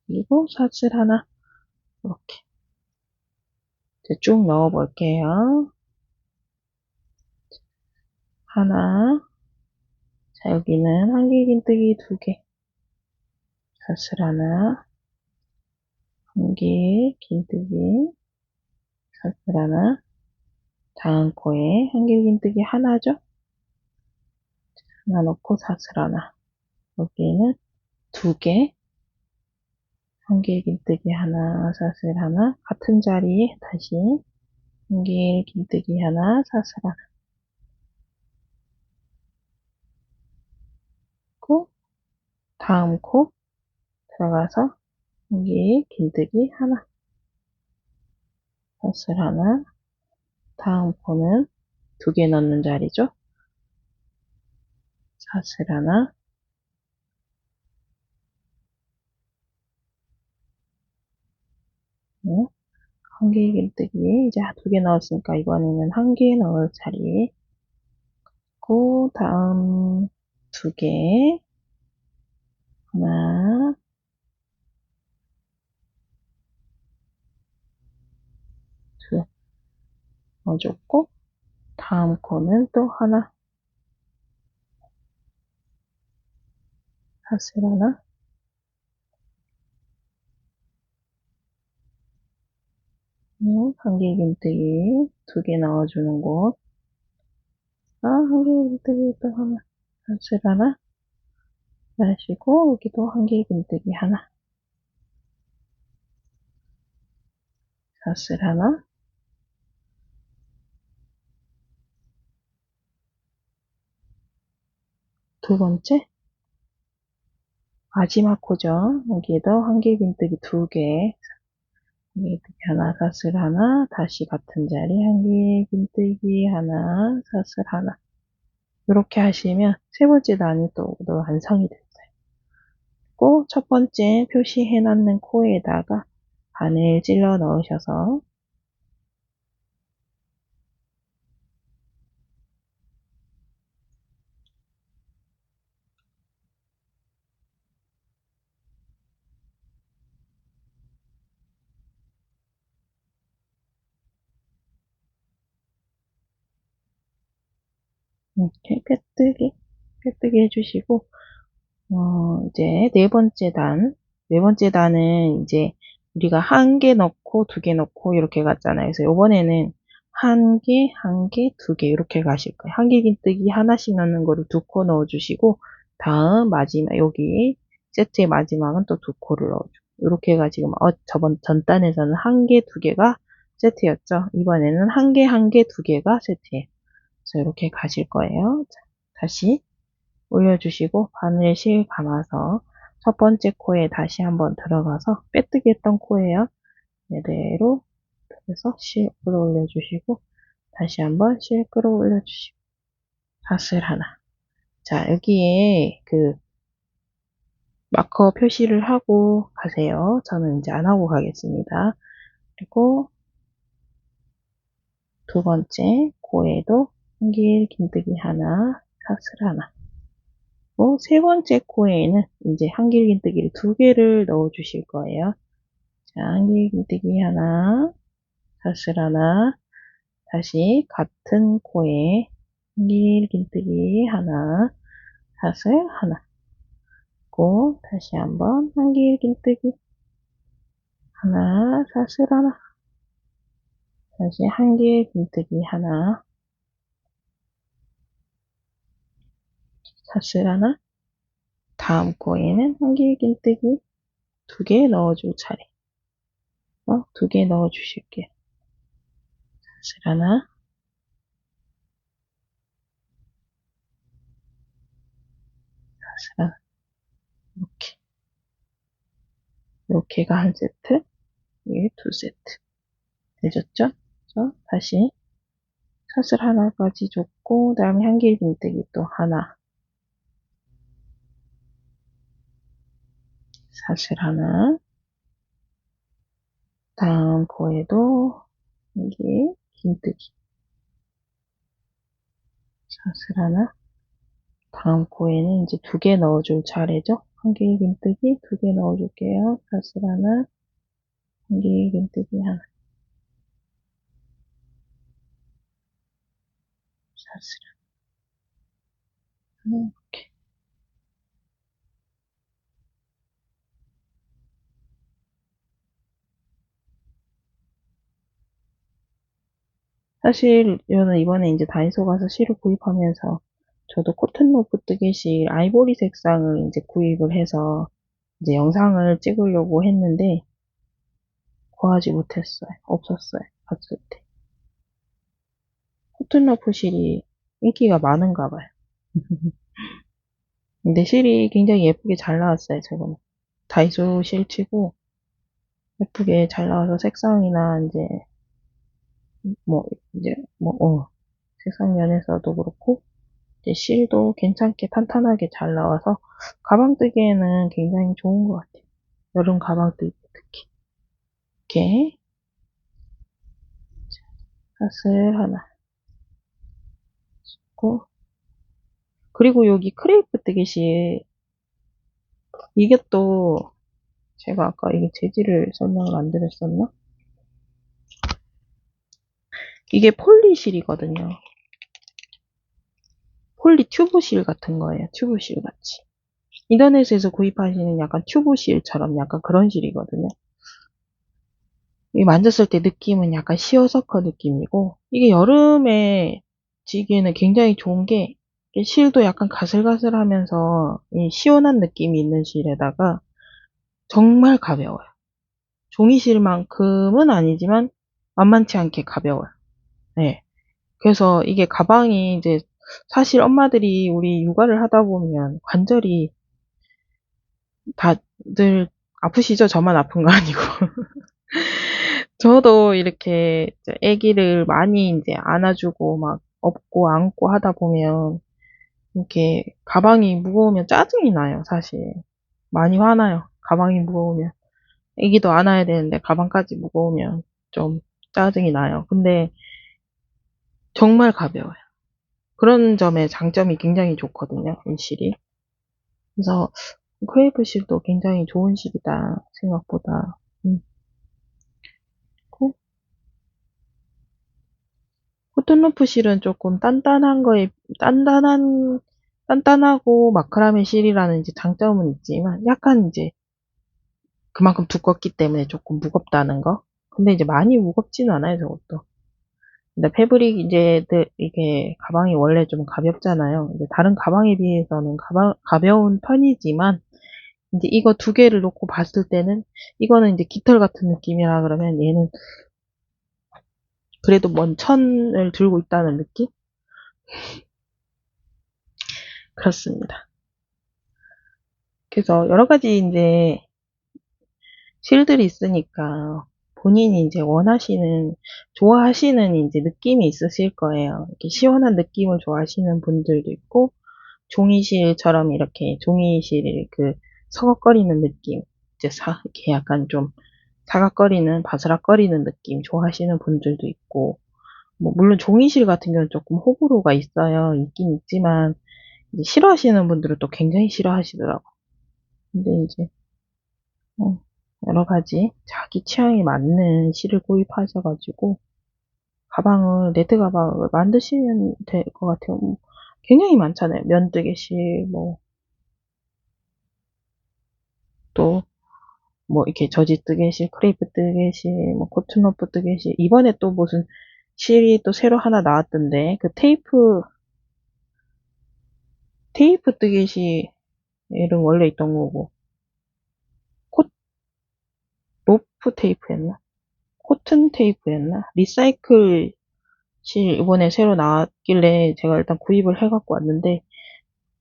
그리고 사슬 하나, 이렇게. 이제 쭉 넣어 볼게요. 하나, 자, 여기는 한길긴뜨기 2개, 사슬 하나, 한길긴뜨기, 사슬 하나, 다음 코에 한길긴뜨기 하나죠? 하나 넣고 사슬 하나. 여기는 2개, 한길긴뜨기 하나, 사슬 하나, 같은 자리에 다시 한길긴뜨기 하나, 사슬 하나. 고 다음 코 들어가서 한길긴뜨기 하나, 사슬 하나, 다음 코는 2개 넣는 자리죠? 사슬 하나, 한길긴뜨기 이제 2개 넣었으니까 이번에는 1개 넣을 자리. 그 다음 2개, 하나, 둘 넣어줬고, 다음 코는 또 하나, 사슬 하나, 한길긴뜨기 2개 넣어주는 곳, 한길긴뜨기 또 하나, 사슬 하나, 하시고, 여기도 한길긴뜨기 하나, 사슬 하나, 두 번째, 마지막 코죠. 여기에도 한길긴뜨기 2개, 한길긴뜨기 하나, 사슬 하나, 다시 같은 자리 한길긴뜨기 하나, 사슬 하나. 이렇게 하시면 세 번째 단이 또 완성이 됐어요. 꼭 첫 번째 표시해 놨는 코에다가 바늘 찔러 넣으셔서 이렇게 빼뜨기 해주시고, 이제 네 번째 단은 이제 우리가 1개 넣고 2개 넣고 이렇게 갔잖아요. 그래서 이번에는 1개, 1개, 2개 이렇게 가실 거예요. 한길긴뜨기 하나씩 넣는 거를 2코 넣어주시고, 다음 마지막, 여기 세트의 마지막은 또 2코를 넣어줘. 이렇게가 지금, 저번 전 단에서는 1개, 2개가 세트였죠. 이번에는 1개, 1개, 2개가 세트예요. 그래서 이렇게 가실 거예요. 자, 다시 올려주시고 바늘 실 감아서 첫 번째 코에 다시 한번 들어가서 빼뜨기 했던 코에요. 이대로 그래서 실 끌어올려 주시고 다시 한번 실 끌어올려 주시고 사슬 하나. 자, 여기에 그 마커 표시를 하고 가세요. 저는 이제 안 하고 가겠습니다. 그리고 두 번째 코에도 한길긴뜨기 하나, 사슬 하나. 세 번째 코에는 이제 한길긴뜨기를 2개를 넣어 주실 거예요. 자, 한길긴뜨기 하나, 사슬 하나, 다시 같은 코에 한길긴뜨기 하나, 사슬 하나, 고 다시 한번 한길긴뜨기 하나, 사슬 하나, 다시 한길긴뜨기 하나, 사슬 하나, 다음 코에는 한길긴뜨기 2개 넣어줄 차례. 2개 넣어주실게요. 사슬 하나, 사슬 하나, 이렇게. 이렇게가 한 세트, 이게 2세트. 되셨죠? 다시 사슬 하나까지 줬고, 그 다음에 한길긴뜨기 또 하나. 사슬 하나. 다음 코에도 여기 긴뜨기. 사슬 하나. 다음 코에는 이제 2개 넣어줄 차례죠. 한길긴뜨기 2개 넣어줄게요. 사슬 하나. 한길긴뜨기 하나. 사슬 하나. 이렇게. 사실 저는 이번에 이제 다이소 가서 실을 구입하면서 저도 코튼 로프 뜨개실 아이보리 색상을 이제 구입을 해서 이제 영상을 찍으려고 했는데 구하지 못했어요. 없었어요. 봤을 때. 코튼 로프 실이 인기가 많은가 봐요. 근데 실이 굉장히 예쁘게 잘 나왔어요. 저거는 다이소 실치고 예쁘게 잘 나와서 색상이나 이제 뭐 이제 색상 면에서도 그렇고 이제 실도 괜찮게 탄탄하게 잘 나와서 가방 뜨기에는 굉장히 좋은 것 같아요. 여름 가방 뜨기 특히. 이렇게 사슬 하나 고 그리고 여기 크레이프 뜨개실 이게 또 제가 아까 이게 재질을 설명을 안 드렸었나? 이게 폴리실이거든요. 폴리 튜브실 같은 거예요. 튜브실 같이. 인터넷에서 구입하시는 약간 튜브실처럼 약간 그런 실이거든요. 이 만졌을 때 느낌은 약간 시어서커 느낌이고 이게 여름에 지기에는 굉장히 좋은 게 실도 약간 가슬가슬하면서 시원한 느낌이 있는 실에다가 정말 가벼워요. 종이실만큼은 아니지만 만만치 않게 가벼워요. 네. 그래서 이게 가방이 이제 사실 엄마들이 우리 육아를 하다 보면 관절이 다들 아프시죠? 저만 아픈 거 아니고. 저도 이렇게 아기를 많이 이제 안아주고 막 업고 안고 하다 보면 이렇게 가방이 무거우면 짜증이 나요, 사실. 많이 화나요. 가방이 무거우면. 아기도 안아야 되는데 가방까지 무거우면 좀 짜증이 나요. 근데 정말 가벼워요. 그런 점에 장점이 굉장히 좋거든요, 이 실이. 그래서 크레이프 실도 굉장히 좋은 실이다, 생각보다. 그 코튼루프 실은 조금 단단하고 마크라메 실이라는 이제 장점은 있지만 약간 이제 그만큼 두껍기 때문에 조금 무겁다는 거. 근데 이제 많이 무겁지는 않아요, 저것도. 근데 패브릭 이게 가방이 원래 좀 가볍잖아요. 이제 다른 가방에 비해서는 가벼운 편이지만 이제 이거 2개를 놓고 봤을 때는 이거는 이제 깃털 같은 느낌이라 그러면 얘는 그래도 먼 천을 들고 있다는 느낌? 그렇습니다. 그래서 여러 가지 이제 실들이 있으니까 본인이 이제 좋아하시는 이제 느낌이 있으실 거예요. 이렇게 시원한 느낌을 좋아하시는 분들도 있고, 종이실처럼 이렇게 종이실 그 서걱거리는 느낌, 이렇게 약간 좀 사각거리는, 바스락거리는 느낌 좋아하시는 분들도 있고, 뭐, 물론 종이실 같은 경우는 조금 호불호가 있어요. 있긴 있지만, 이제 싫어하시는 분들은 또 굉장히 싫어하시더라고. 근데 이제, 어, 여러 가지 자기 취향에 맞는 실을 구입하셔가지고, 네트 가방을 만드시면 될 것 같아요. 굉장히 많잖아요. 면뜨개 실, 또, 이렇게 저지 뜨개실, 크레이프 뜨개실, 코튼로프 뜨개실. 이번에 또 무슨 실이 또 새로 하나 나왔던데, 그 테이프 뜨개실은 원래 있던 거고, 코, 로프 테이프였나? 코튼 테이프였나? 리사이클 실 이번에 새로 나왔길래 제가 일단 구입을 해갖고 왔는데,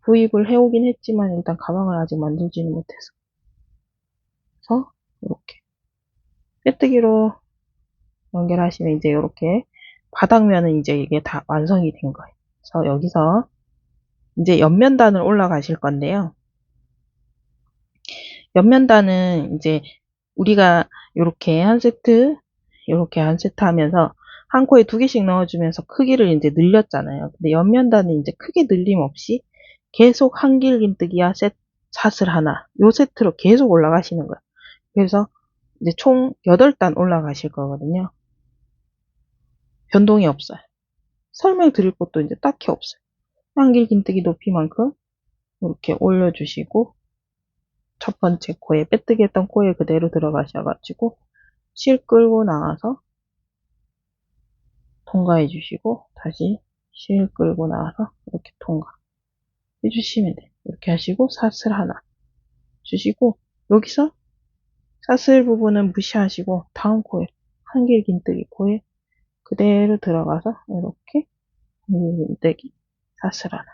구입을 해오긴 했지만 일단 가방을 아직 만들지는 못해서. 이렇게. 빼뜨기로 연결하시면 이제 이렇게 바닥면은 이제 이게 다 완성이 된 거예요. 그래서 여기서 이제 옆면단을 올라가실 건데요. 옆면단은 이제 우리가 요렇게 한 세트, 요렇게 한 세트 하면서 한 코에 2개씩 넣어주면서 크기를 이제 늘렸잖아요. 근데 옆면단은 이제 크게 늘림 없이 계속 한길긴뜨기와 샷을 하나, 요 세트로 계속 올라가시는 거예요. 그래서 이제 총 8단 올라가실 거거든요. 변동이 없어요. 설명드릴 것도 이제 딱히 없어요. 한길긴뜨기 높이만큼 이렇게 올려주시고 첫 번째 코에 빼뜨기 했던 코에 그대로 들어가셔가지고 실 끌고 나와서 통과해 주시고 다시 실 끌고 나와서 이렇게 통과 해 주시면 돼요. 이렇게 하시고 사슬 하나 주시고 여기서 사슬 부분은 무시하시고 다음 코에 한길긴뜨기 코에 그대로 들어가서 이렇게 한길긴뜨기 사슬 하나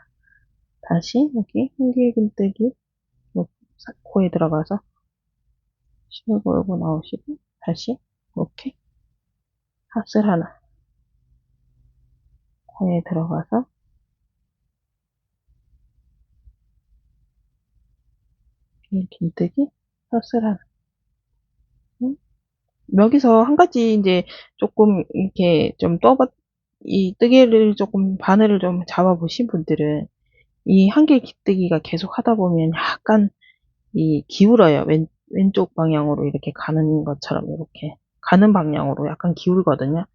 다시 여기 한길긴뜨기 코에 들어가서 실 걸고 나오시고 다시 이렇게 사슬 하나 코에 들어가서 긴뜨기 사슬 하나 여기서 한 가지 이제 조금 이렇게 좀 이 뜨개를 조금 바늘을 좀 잡아보신 분들은 이 한길 깃뜨기가 계속 하다 보면 약간 이 기울어요. 왼쪽 방향으로 이렇게 가는 것처럼 이렇게 가는 방향으로 약간 기울거든요.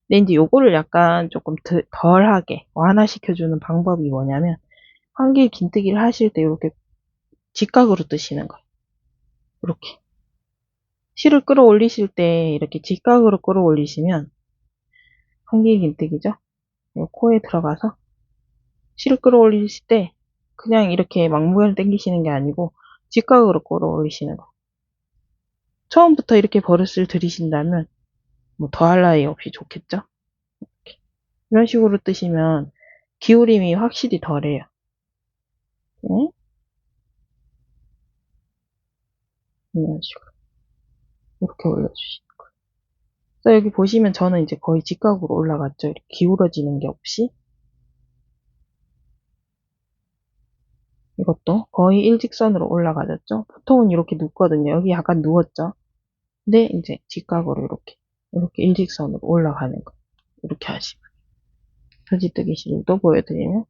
근데 이제 요거를 약간 조금 덜하게 완화시켜주는 방법이 뭐냐면 한길 긴뜨기를 하실 때 이렇게 직각으로 뜨시는 거예요. 이렇게 실을 끌어올리실 때 이렇게 직각으로 끌어올리시면 한길 긴뜨기죠. 요 코에 들어가서 실을 끌어올리실 때 그냥 이렇게 막무가내로 당기시는 게 아니고 직각으로 끌어올리시는 거. 처음부터 이렇게 버릇을 들이신다면 뭐 더할 나위 없이 좋겠죠? 이렇게. 이런 식으로 뜨시면 기울임이 확실히 덜해요. 네? 이런 식으로 이렇게 올려주시는 거예요. 그래서 여기 보시면 저는 이제 거의 직각으로 올라갔죠. 이렇게 기울어지는 게 없이 이것도 거의 일직선으로 올라가졌죠. 보통은 이렇게 눕거든요. 여기 약간 누웠죠. 근데 이제 직각으로 이렇게 일직선으로 올라가는 거 이렇게 하시면 서지뜨기 실도 보여드리면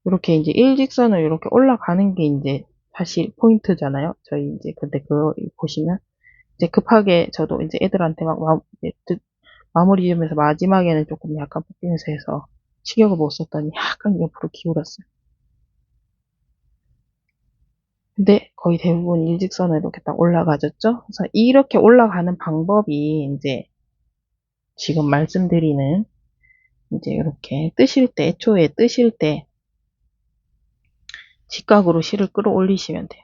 이렇게 이제 일직선으로 이렇게 올라가는 게 이제 사실 포인트잖아요. 저희 이제 근데 그거 보시면 이제 급하게 저도 이제 애들한테 막 마무리 지으면서 마지막에는 조금 약간 뽑히면서 해서 신경을 못 썼더니 약간 옆으로 기울었어요. 근데 거의 대부분 일직선으로 이렇게 딱 올라가졌죠? 그래서 이렇게 올라가는 방법이 이제 지금 말씀드리는 이제 이렇게 뜨실 때, 애초에 뜨실 때 직각으로 실을 끌어올리시면 돼요.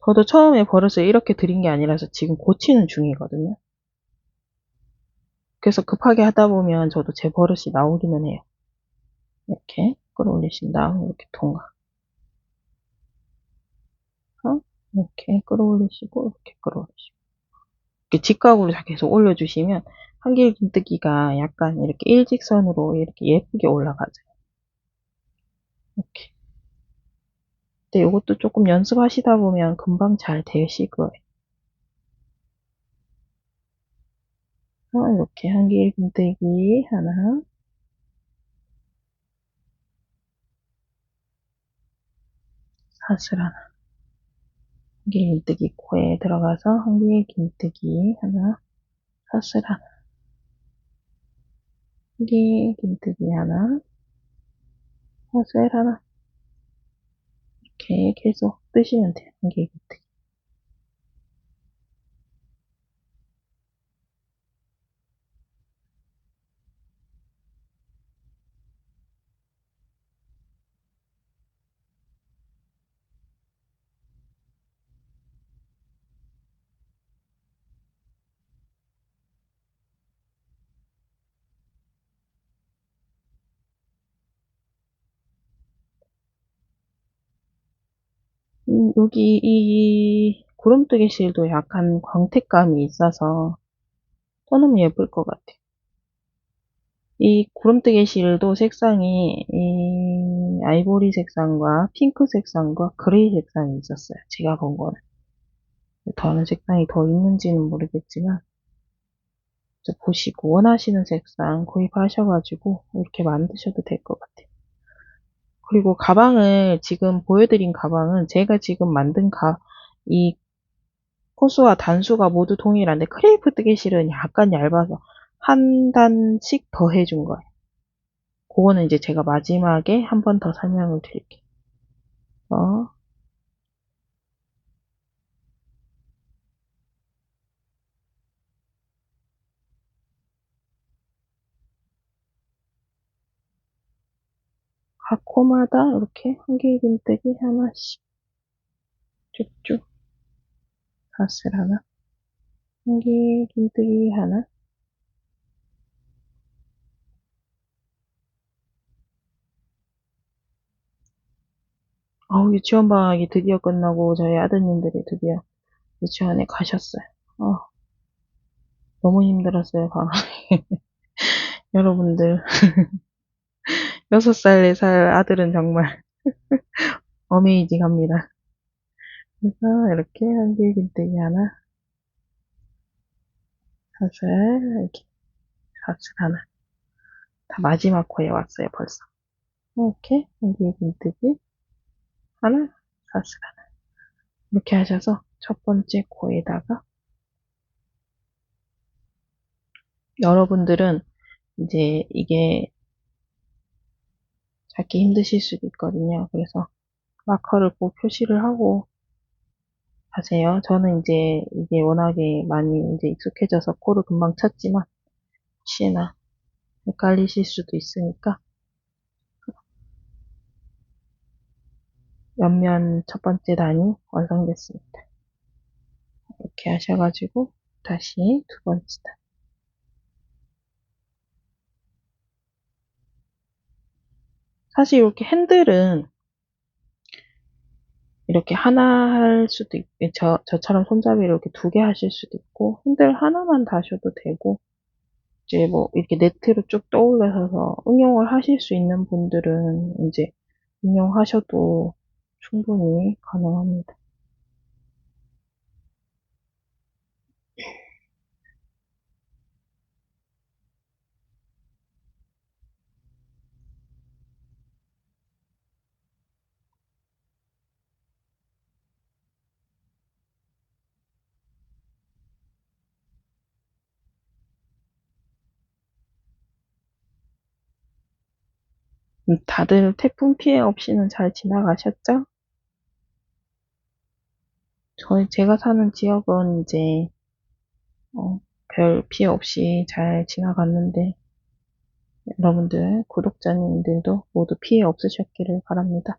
저도 처음에 버릇을 이렇게 들인 게 아니라서 지금 고치는 중이거든요. 그래서 급하게 하다 보면 저도 제 버릇이 나오기는 해요. 이렇게 끌어올리신 다음 이렇게 통과. 이렇게 끌어올리시고 이렇게 끌어올리시고 이렇게 직각으로 계속 올려주시면 한길긴뜨기가 약간 이렇게 일직선으로 이렇게 예쁘게 올라가죠. 이렇게. 근데 이것도 조금 연습하시다 보면 금방 잘 되실 거예요. 이렇게 한길긴뜨기 하나, 사슬 하나, 한길긴뜨기 코에 들어가서 한길긴뜨기 하나, 사슬 하나, 한길긴뜨기 하나, 사슬 하나 이렇게 계속 뜨시면 돼요. 한길긴뜨기. 여기 이 구름뜨기 실도 약간 광택감이 있어서 떠놓으면 예쁠 것 같아요. 이 구름뜨개 실도 색상이 이 아이보리 색상과 핑크 색상과 그레이 색상이 있었어요. 제가 본 거는. 다른 색상이 더 있는지는 모르겠지만 보시고 원하시는 색상 구입하셔가지고 이렇게 만드셔도 될 것 같아요. 그리고 가방을 지금 보여드린 가방은 제가 지금 만든 이 호수와 단수가 모두 동일한데 크레이프 뜨개실은 약간 얇아서 한 단씩 더 해준 거예요. 그거는 이제 제가 마지막에 한 번 더 설명을 드릴게요. 어, 각 코마다 이렇게 한길긴뜨기 하나씩 쭉쭉 닷을 하나, 한길긴뜨기 하나. 유치원 방학이 드디어 끝나고 저희 아드님들이 드디어 유치원에 가셨어요. 어, 너무 힘들었어요, 방학. 여러분들, 6살, 4살 아들은 정말 어메이징합니다. 그래서 이렇게 한길긴뜨기 하나, 닷을, 이렇게 닷을 하나. 다 마지막 코에 왔어요, 벌써. 이렇게 한길긴뜨기 하나, 닷을 하나. 이렇게 하셔서 첫 번째 코에다가 여러분들은 이제 이게 찾기 힘드실 수도 있거든요. 그래서 마커를 꼭 표시를 하고 하세요. 저는 이제 이게 워낙에 많이 이제 익숙해져서 코를 금방 쳤지만 혹시나 헷갈리실 수도 있으니까 옆면 첫 번째 단이 완성됐습니다. 이렇게 하셔가지고 다시 두 번째 단. 사실 이렇게 핸들은 이렇게 하나 할 수도 있고, 저처럼 손잡이를 이렇게 두 개 하실 수도 있고, 핸들 하나만 다셔도 되고, 이제 뭐, 이렇게 네트로 쭉 떠올려서 응용을 하실 수 있는 분들은 이제 응용하셔도 충분히 가능합니다. 다들 태풍 피해 없이는 잘 지나가셨죠? 제가 사는 지역은 이제, 어, 별 피해 없이 잘 지나갔는데, 여러분들, 구독자님들도 모두 피해 없으셨기를 바랍니다.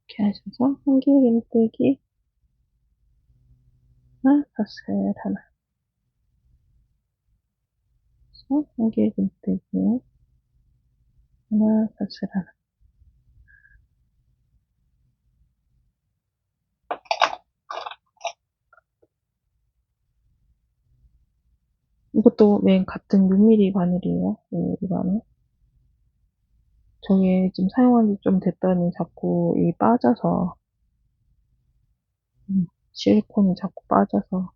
이렇게 하셔서 한길긴뜨기 하나, 닷을 하나. 한길긴뜨기 하나, 닷을 하나. 이것도 맨 같은 6mm 바늘이에요. 6mm 바늘. 저게 지금 사용한 지 좀 됐더니 자꾸 이 빠져서, 실리콘이 자꾸 빠져서.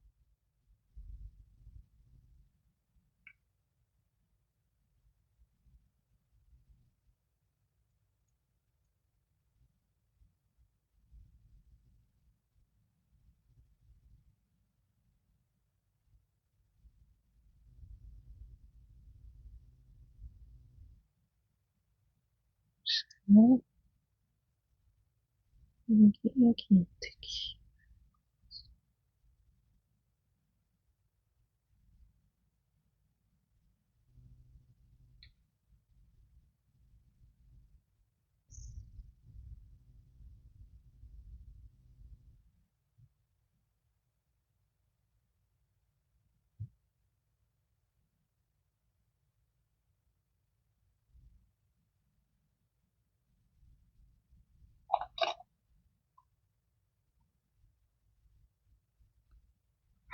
한길긴뜨기.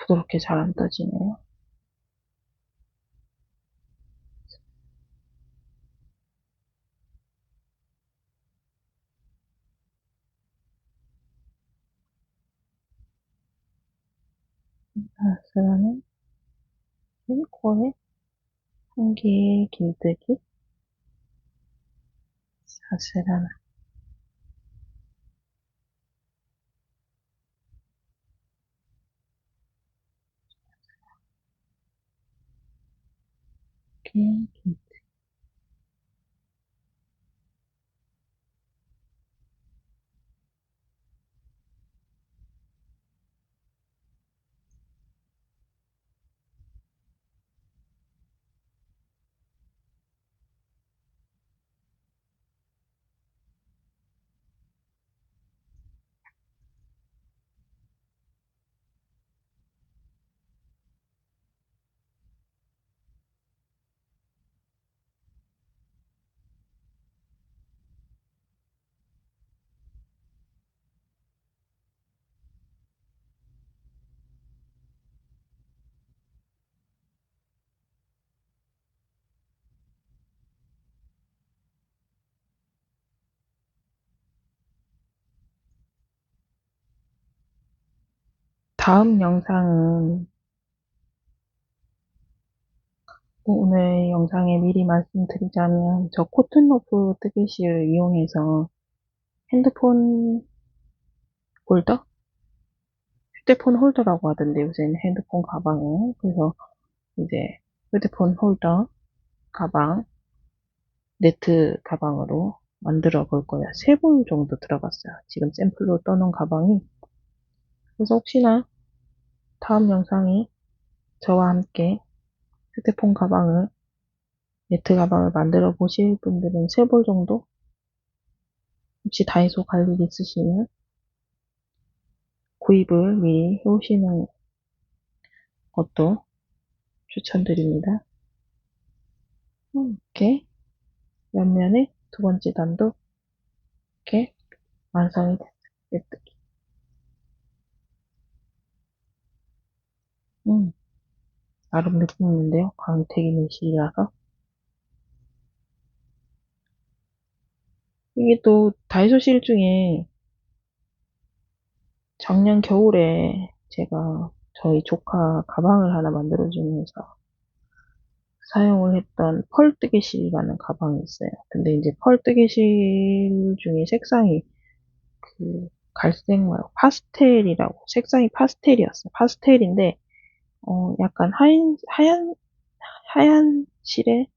부드럽게 잘 안 떠지네요. 아스라는 코에 한 개의 길들기, 아스라는 개의 길. 다음 영상은 오늘 영상에 미리 말씀드리자면 저 코튼로프 뜨개실을 이용해서 핸드폰 홀더? 휴대폰 홀더라고 하던데 요새는 핸드폰 가방에. 그래서 이제 휴대폰 홀더 가방, 네트 가방으로 만들어 볼 거예요. 3볼 정도 들어갔어요. 지금 샘플로 떠놓은 가방이. 그래서 혹시나 다음 영상에 저와 함께 휴대폰 가방을, 네트 가방을 만들어 보실 분들은 3볼 정도? 혹시 다이소 갈 일 있으시면 구입을 미리 해오시는 것도 추천드립니다. 이렇게 옆면에 두 번째 단도 이렇게 완성이 됐어요. 예쁘게. 나름 느낌 있는데요. 광택 있는 실이라서. 이게 또 다이소 실 중에 작년 겨울에 제가 저희 조카 가방을 하나 만들어주면서 사용을 했던 펄뜨개실이라는 가방이 있어요. 근데 이제 펄뜨개실 중에 색상이 그 갈색 말고 파스텔이라고, 색상이 파스텔이었어요. 파스텔인데 약간 하얀 실에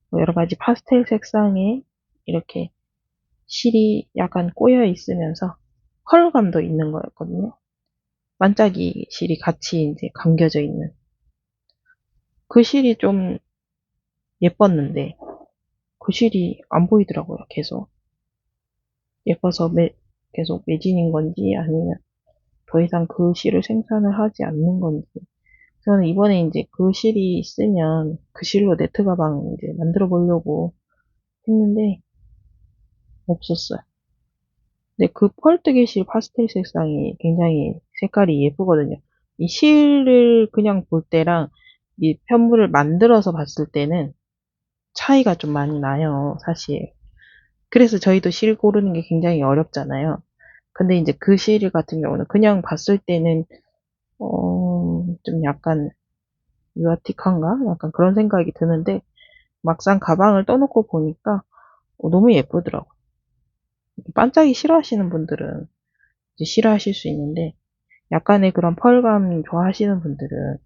뭐 여러 가지 파스텔 색상의 이렇게 실이 약간 꼬여 있으면서 컬감도 있는 거였거든요. 반짝이 실이 같이 이제 감겨져 있는. 그 실이 좀 예뻤는데 그 실이 안 보이더라고요. 계속. 예뻐서 계속 매진인 건지 아니면 더 이상 그 실을 생산을 하지 않는 건지. 저는 이번에 이제 그 실이 있으면 그 실로 네트 가방 이제 만들어 보려고 했는데 없었어요. 근데 그 펄뜨기 실 파스텔 색상이 굉장히 색깔이 예쁘거든요. 이 실을 그냥 볼 때랑 이 편물을 만들어서 봤을 때는 차이가 좀 많이 나요, 사실. 그래서 저희도 실 고르는 게 굉장히 어렵잖아요. 근데 이제 그 실 같은 경우는 그냥 봤을 때는 좀 약간 유아틱한가? 약간 그런 생각이 드는데 막상 가방을 떠놓고 보니까 너무 예쁘더라고요. 반짝이 싫어하시는 분들은 이제 싫어하실 수 있는데 약간의 그런 펄감 좋아하시는 분들은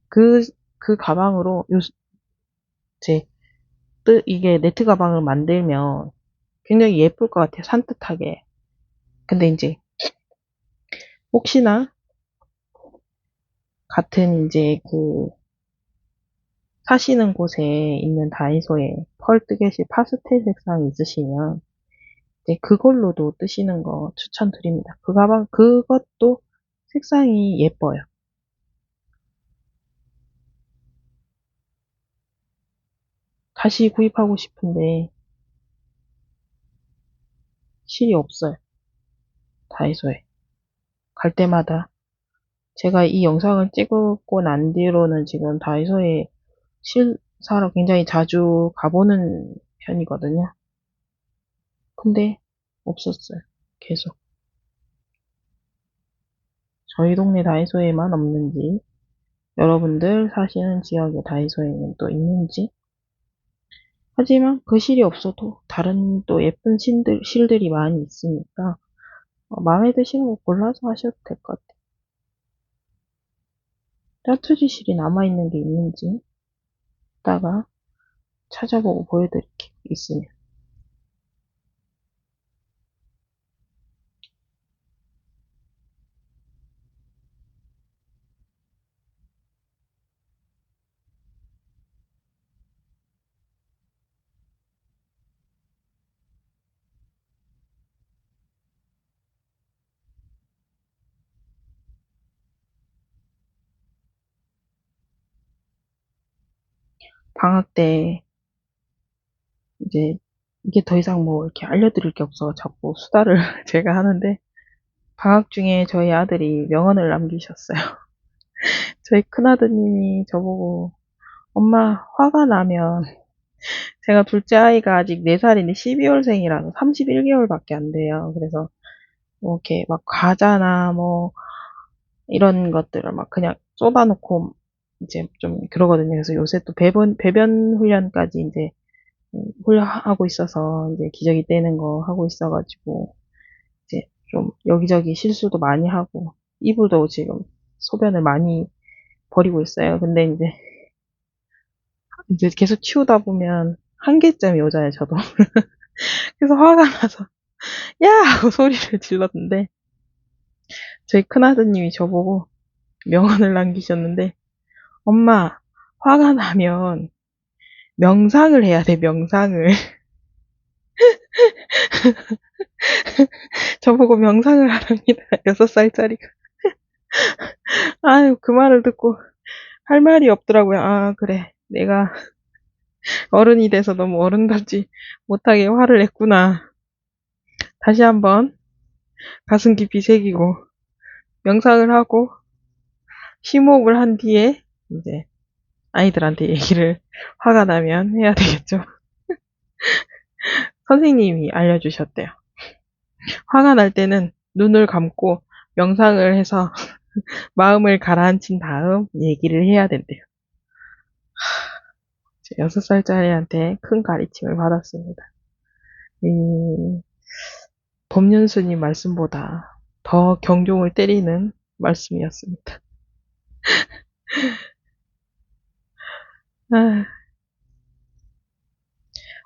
그, 그 가방으로 제 이게 네트 가방을 만들면 굉장히 예쁠 것 같아요. 산뜻하게. 근데 이제 혹시나 같은 이제 그 사시는 곳에 있는 다이소에 펄 뜨개실 파스텔 색상이 있으시면 이제 그걸로도 뜨시는 거 추천드립니다. 그 가방 그것도 색상이 예뻐요. 다시 구입하고 싶은데 실이 없어요. 다이소에 갈 때마다 제가 이 영상을 찍고 난 뒤로는 지금 다이소에 사러 굉장히 자주 가보는 편이거든요. 근데 없었어요. 계속. 저희 동네 다이소에만 없는지, 여러분들 사시는 지역의 다이소에는 또 있는지. 하지만 그 실이 없어도 다른 또 예쁜 실들이 많이 있으니까 마음에 드시는 거 골라서 하셔도 될 것 같아요. 짜투리 실이 남아있는 게 있는지 이따가 찾아보고 보여드릴게요. 있으면. 방학 때 이제 이게 더 이상 뭐 이렇게 알려드릴 게 없어 자꾸 수다를 제가 하는데, 방학 중에 저희 아들이 명언을 남기셨어요. 저희 큰아드님이 저보고 엄마 화가 나면, 제가 둘째 아이가 아직 4살인데 12월생이라서 31개월밖에 안 돼요. 그래서 뭐 이렇게 막 과자나 뭐 이런 것들을 막 그냥 쏟아놓고 이제 좀 그러거든요. 그래서 요새 또 배변 훈련까지 이제 훈련하고 있어서 이제 기저귀 떼는 거 하고 있어가지고 이제 좀 여기저기 실수도 많이 하고 이불도 지금 소변을 많이 버리고 있어요. 근데 이제 계속 치우다 보면 한계점이 오잖아요, 저도. 그래서 화가 나서 야! 하고 소리를 질렀는데, 저희 큰아드님이 저보고 명언을 남기셨는데, 엄마, 화가 나면 명상을 해야 돼, 명상을. 저보고 명상을 하랍니다. 6살짜리가. 아유, 그 말을 듣고 할 말이 없더라고요. 아, 그래. 내가 어른이 돼서 너무 어른답지 못하게 화를 냈구나. 다시 한번 가슴 깊이 새기고 명상을 하고 심호흡을 한 뒤에 이제 아이들한테 얘기를 화가 나면 해야 되겠죠. 선생님이 알려주셨대요. 화가 날 때는 눈을 감고 명상을 해서 마음을 가라앉힌 다음 얘기를 해야 된대요. 6살짜리한테 큰 가르침을 받았습니다. 이 법륜스님 말씀보다 더 경종을 때리는 말씀이었습니다. 아,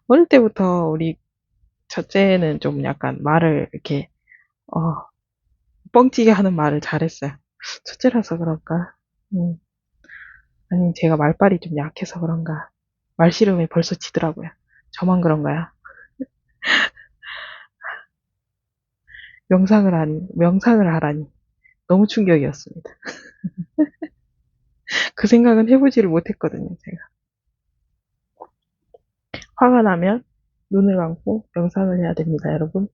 어릴 때부터 우리 첫째는 좀 약간 말을 이렇게 뻥튀기 하는 말을 잘했어요. 첫째라서 그런가? 음, 아니 제가 말빨이 좀 약해서 그런가? 말씨름에 벌써 치더라고요. 저만 그런가요? 명상을 하라니. 너무 충격이었습니다. 그 생각은 해보지를 못했거든요, 제가. 화가 나면 눈을 감고 명상을 해야 됩니다, 여러분.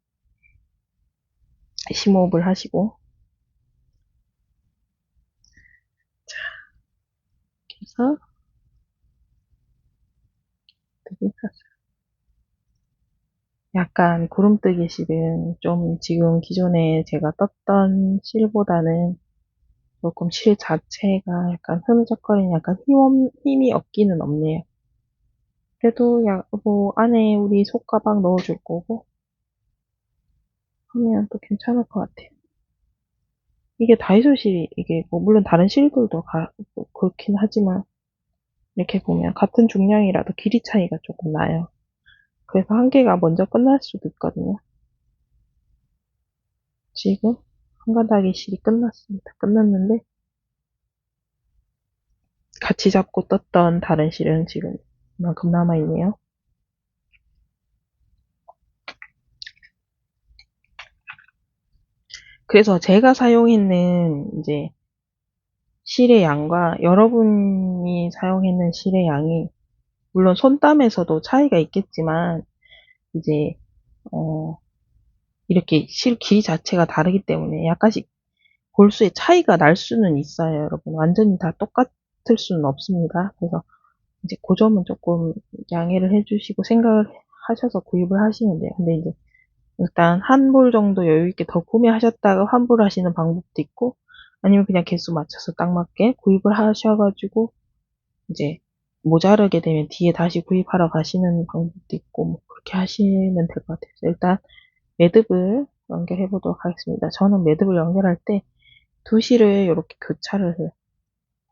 심호흡을 하시고. 그래서 되게 약간 구름뜨기 실은 좀 지금 기존에 제가 떴던 실보다는 조금 실 자체가 약간 흐느적거리는, 약간 힘이 없기는 없네요. 그래도 뭐 안에 우리 속가방 넣어줄 거고 하면 또 괜찮을 것 같아요. 이게 다이소 실이, 이게 뭐 물론 다른 실들도 뭐 그렇긴 하지만 이렇게 보면 같은 중량이라도 길이 차이가 조금 나요. 그래서 한 개가 먼저 끝날 수도 있거든요. 지금 한 가닥의 실이 끝났습니다. 끝났는데 같이 잡고 떴던 다른 실은 지금 이만큼 남아있네요. 그래서 제가 사용했는 이제 실의 양과 여러분이 사용했는 실의 양이, 물론 손땀에서도 차이가 있겠지만 이제 이렇게 실 길이 자체가 다르기 때문에 약간씩 볼수의 차이가 날 수는 있어요, 여러분. 완전히 다 똑같을 수는 없습니다. 그래서 이제 그 점은 조금 양해를 해주시고 생각을 하셔서 구입을 하시면 돼요. 근데 이제 일단 한 볼 정도 여유 있게 더 구매하셨다가 환불하시는 방법도 있고, 아니면 그냥 개수 맞춰서 딱 맞게 구입을 하셔가지고 이제 모자르게 되면 뒤에 다시 구입하러 가시는 방법도 있고, 뭐 그렇게 하시면 될 것 같아요. 일단 매듭을 연결해 보도록 하겠습니다. 저는 매듭을 연결할 때 두 실을 이렇게 교차를 해요.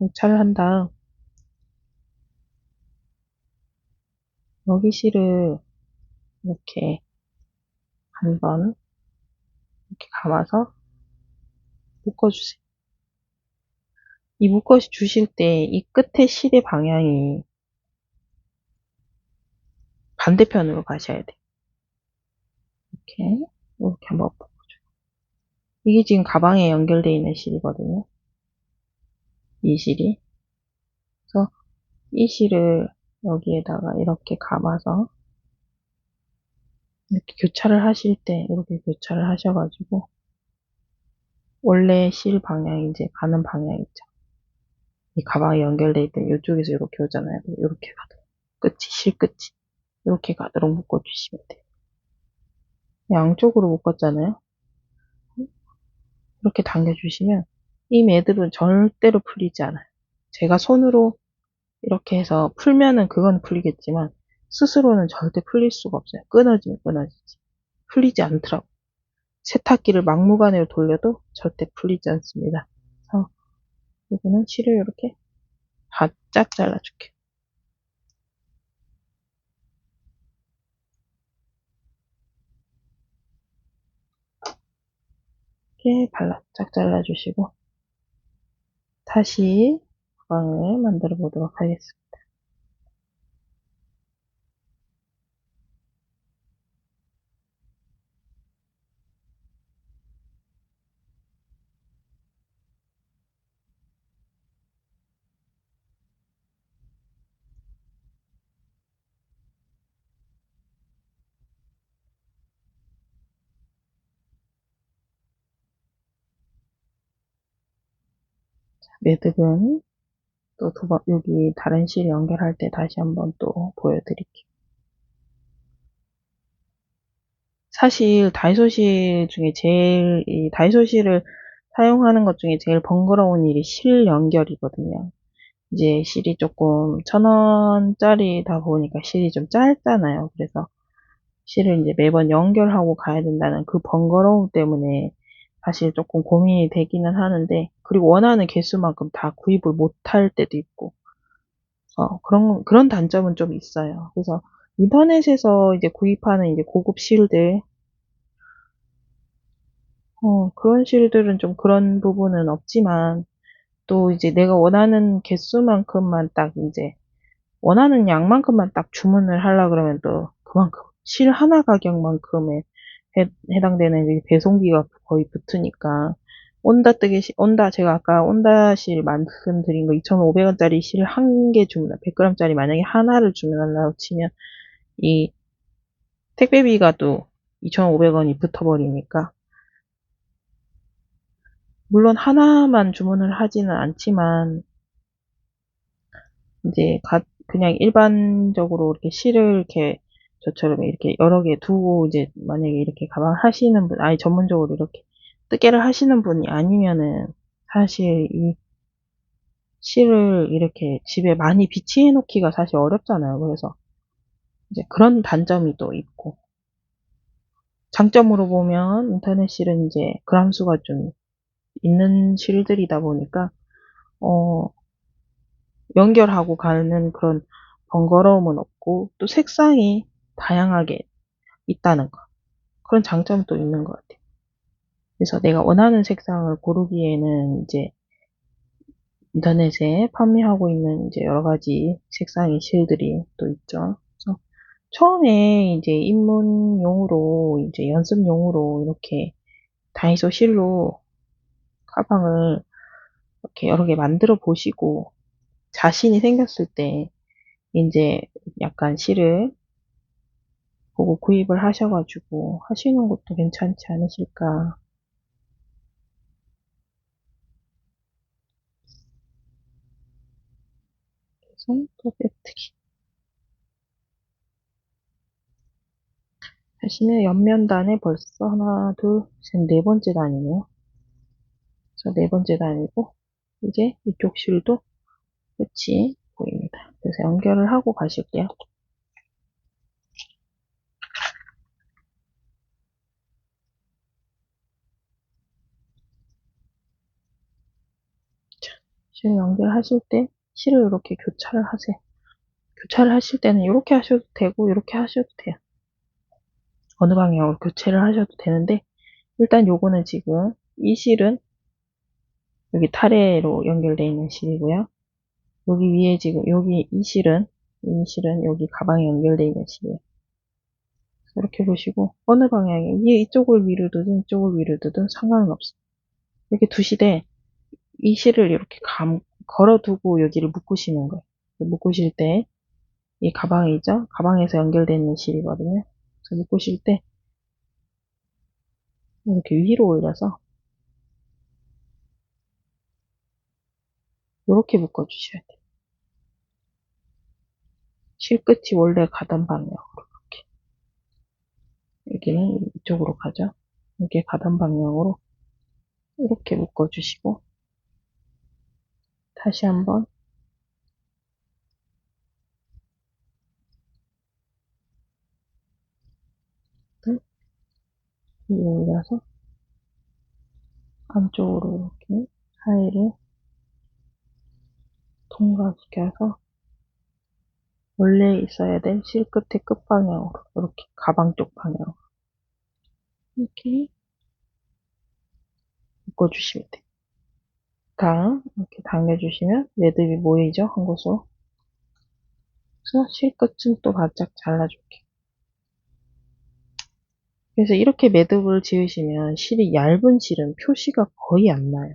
교차를 한 다음 여기 실을 이렇게 한번 이렇게 감아서 묶어주세요. 이 묶어 주실 때 이 끝에 실의 방향이 반대편으로 가셔야 돼요. 이렇게 한번 묶어줘요. 이게 지금 가방에 연결되어 있는 실이거든요. 이 실이. 그래서 이 실을 여기에다가 이렇게 감아서 이렇게 교차를 하실 때 이렇게 교차를 하셔가지고 원래 실 방향이 이제 가는 방향 있죠. 이 가방에 연결되어 있던 이쪽에서 이렇게 오잖아요. 이렇게 가도록 끝이 실 끝이 이렇게 가도록 묶어주시면 돼요. 양쪽으로 묶었잖아요. 이렇게 당겨주시면 이 매듭은 절대로 풀리지 않아요. 제가 손으로 이렇게 해서 풀면은 그건 풀리겠지만 스스로는 절대 풀릴 수가 없어요. 끊어지면 끊어지지. 풀리지 않더라고. 세탁기를 막무가내로 돌려도 절대 풀리지 않습니다. 그래서 이거는 실을 이렇게 바짝 잘라줄게요. 이렇게 바짝 잘라주시고 다시 가방을 만들어 보도록 하겠습니다. 매듭은 또 여기 다른 실 연결할 때 다시 한번 또 보여드릴게요. 사실 다이소실 중에 제일 이 다이소실을 사용하는 것 중에 제일 번거로운 일이 실 연결이거든요. 이제 실이 조금 1,000원짜리다 보니까 실이 좀 짧잖아요. 그래서 실을 이제 매번 연결하고 가야 된다는 그 번거로움 때문에 사실 조금 고민이 되기는 하는데, 그리고 원하는 개수만큼 다 구입을 못할 때도 있고, 그런 단점은 좀 있어요. 그래서 인터넷에서 이제 구입하는 이제 고급 실들, 그런 실들은 좀 그런 부분은 없지만, 또 이제 내가 원하는 개수만큼만 딱 이제, 원하는 양만큼만 딱 주문을 하려 그러면 또 그만큼, 실 하나 가격만큼의 해당되는 배송비가 거의 붙으니까, 제가 아까 온다 실 말씀드린 거 2,500원짜리 실 한 개 주문, 100g짜리 만약에 하나를 주문하려고 치면, 이 택배비가 또 2,500원이 붙어버리니까, 물론 하나만 주문을 하지는 않지만, 이제 그냥 일반적으로 이렇게 실을 이렇게 저처럼 이렇게 여러 개 두고 이제 만약에 이렇게 가방 하시는 분, 아니 전문적으로 이렇게 뜨개를 하시는 분이 아니면은 사실 이 실을 이렇게 집에 많이 비치해 놓기가 사실 어렵잖아요. 그래서 이제 그런 단점이 또 있고, 장점으로 보면 인터넷 실은 이제 그람 수가 좀 있는 실들이다 보니까 어 연결하고 가는 그런 번거로움은 없고, 또 색상이 다양하게 있다는 거. 그런 장점도 또 있는 것 같아요. 그래서 내가 원하는 색상을 고르기에는 이제 인터넷에 판매하고 있는 이제 여러 가지 색상의 실들이 또 있죠. 그래서 처음에 이제 입문용으로, 이제 연습용으로 이렇게 다이소 실로 가방을 이렇게 여러 개 만들어 보시고 자신이 생겼을 때 이제 약간 실을 보고 구입을 하셔가지고 하시는 것도 괜찮지 않으실까. 그래서 또 빼뜨기. 다시는 옆면단에 벌써 하나, 둘, 셋, 네 번째 단이네요. 그래서 네 번째 단이고, 이제 이쪽 실도 끝이 보입니다. 그래서 연결을 하고 가실게요. 자, 실 연결하실 때 실을 이렇게 교차를 하세요. 교차를 하실 때는 이렇게 하셔도 되고 이렇게 하셔도 돼요. 어느 방향으로 교체를 하셔도 되는데 일단 요거는 지금 이 실은 여기 타래로 연결되어 있는 실이고요. 여기 위에 지금 여기 이 실은 여기 가방에 연결되어 있는 실이에요. 이렇게 보시고 어느 방향에 이쪽을 위로 두든 이쪽을 위로 두든 상관은 없어요. 이렇게 두시되 이 실을 이렇게 걸어두고 여기를 묶으시는 거예요. 묶으실 때 이 가방이죠. 가방에서 연결되어 있는 실이거든요. 그래서 묶으실 때 이렇게 위로 올려서 이렇게 묶어주셔야 돼요. 실끝이 원래 가던 방향으로 이렇게. 여기는 이쪽으로 가죠. 이렇게 가던 방향으로 이렇게 묶어주시고 다시 한번 위로 올려서 안쪽으로 이렇게 사이를 통과시켜서 원래 있어야 될 실끝의 끝방향으로 이렇게 가방 쪽 방향으로 이렇게 묶어주시면 돼요. 다음 이렇게 당겨주시면 매듭이 모이죠, 한 곳으로. 그래서 실끝은 또 바짝 잘라줄게요. 그래서 이렇게 매듭을 지으시면 실이 얇은 실은 표시가 거의 안 나요.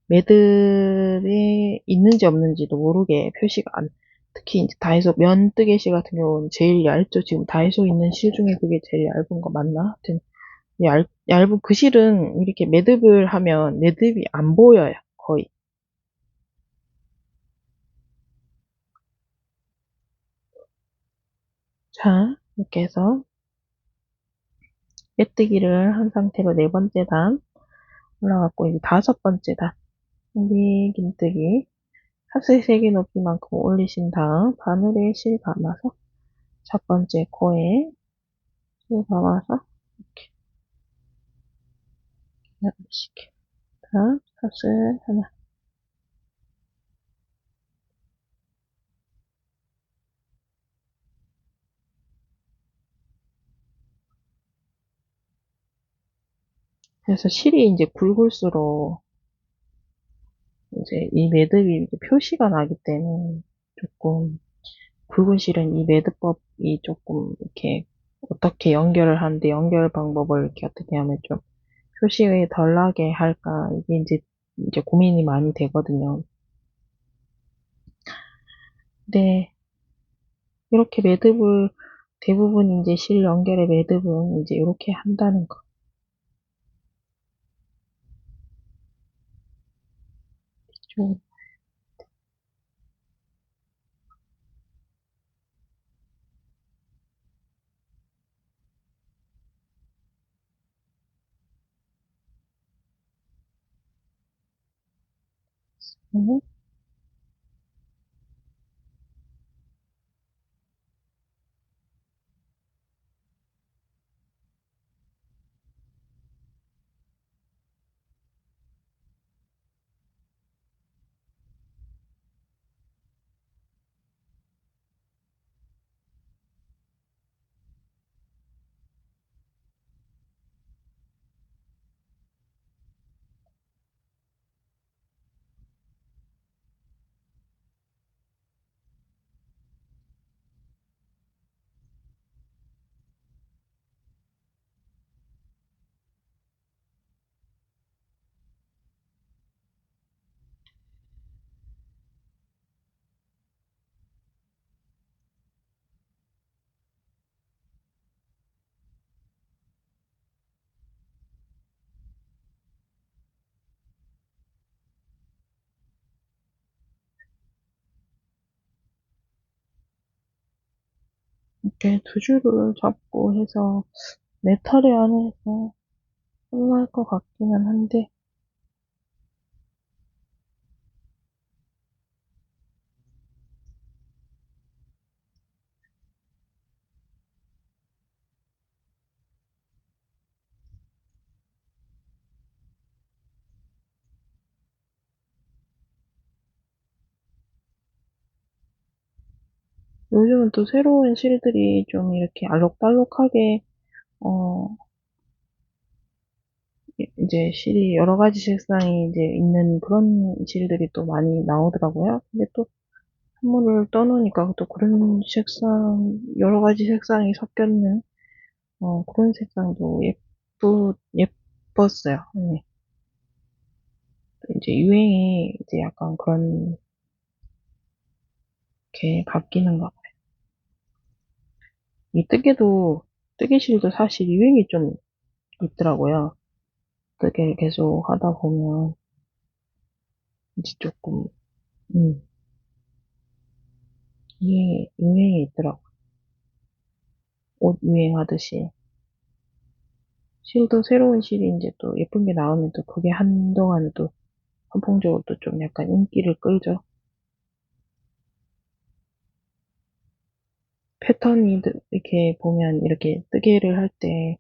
매듭이 있는지 없는지도 모르게 표시가 안, 특히 이제 다이소 면뜨개실 같은 경우는 제일 얇죠. 지금 다이소 있는 실 중에 그게 제일 얇은 거 맞나? 하여튼 얇은 그 실은 이렇게 매듭을 하면 매듭이 안 보여요. 거의. 자, 이렇게 해서 빼뜨기를 한 상태로 네 번째 단 올라갔고 이제 다섯 번째 단 여기 긴뜨기 핫스 3개 높이만큼 올리신 다음 바늘에 실 감아서 첫 번째 코에 실 감아서 이렇게 연결시켜. 다음 핫스 하나. 그래서 실이 이제 굵을수록 이제 이 매듭이 이제 표시가 나기 때문에 조금 굵은 실은 이 매듭법이 조금 이렇게 어떻게 연결을 하는데 연결 방법을 이렇게 어떻게 하면 좀 표시에 덜 나게 할까 이게 이제 고민이 많이 되거든요. 네, 이렇게 매듭을 대부분 이제 실 연결의 매듭은 이제 이렇게 한다는 거. 좀, 음, 이렇게 두 줄을 잡고 해서 네 차례 안에서 끝날 것 같기는 한데, 요즘은 또 새로운 실들이 좀 이렇게 알록달록하게, 어, 이제 실이 여러 가지 색상이 이제 있는 그런 실들이 또 많이 나오더라고요. 근데 또 선물을 떠놓으니까 또 그런 색상, 여러 가지 색상이 섞였는, 그런 색상도 예뻤어요. 네. 이제 유행이 이제 약간 그런 게 바뀌는 것 같아요. 이 뜨개실도 사실 유행이 좀 있더라고요. 뜨개를 계속 하다 보면 이제 조금, 음, 유행이 있더라고요. 옷 유행하듯이. 실도 새로운 실이 이제 또 예쁜 게 나오면 또 그게 한동안 또 선풍적으로 또 좀 약간 인기를 끌죠. 패턴이 이렇게 보면 이렇게 뜨개를 할 때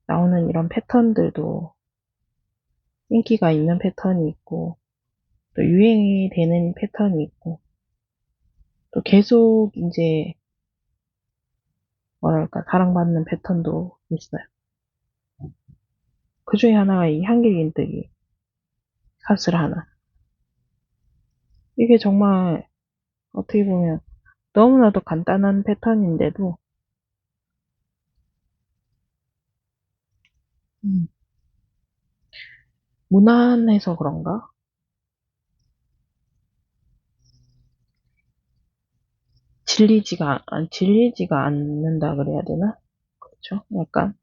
나오는 이런 패턴들도 인기가 있는 패턴이 있고 또 유행이 되는 패턴이 있고 또 계속 이제 뭐랄까 사랑받는 패턴도 있어요. 그 중에 하나가 이 한길긴뜨기 사슬 하나. 이게 정말 어떻게 보면 너무나도 간단한 패턴인데도 음, 무난해서 그런가? 질리지가 않는다 그래야 되나? 그렇죠? 약간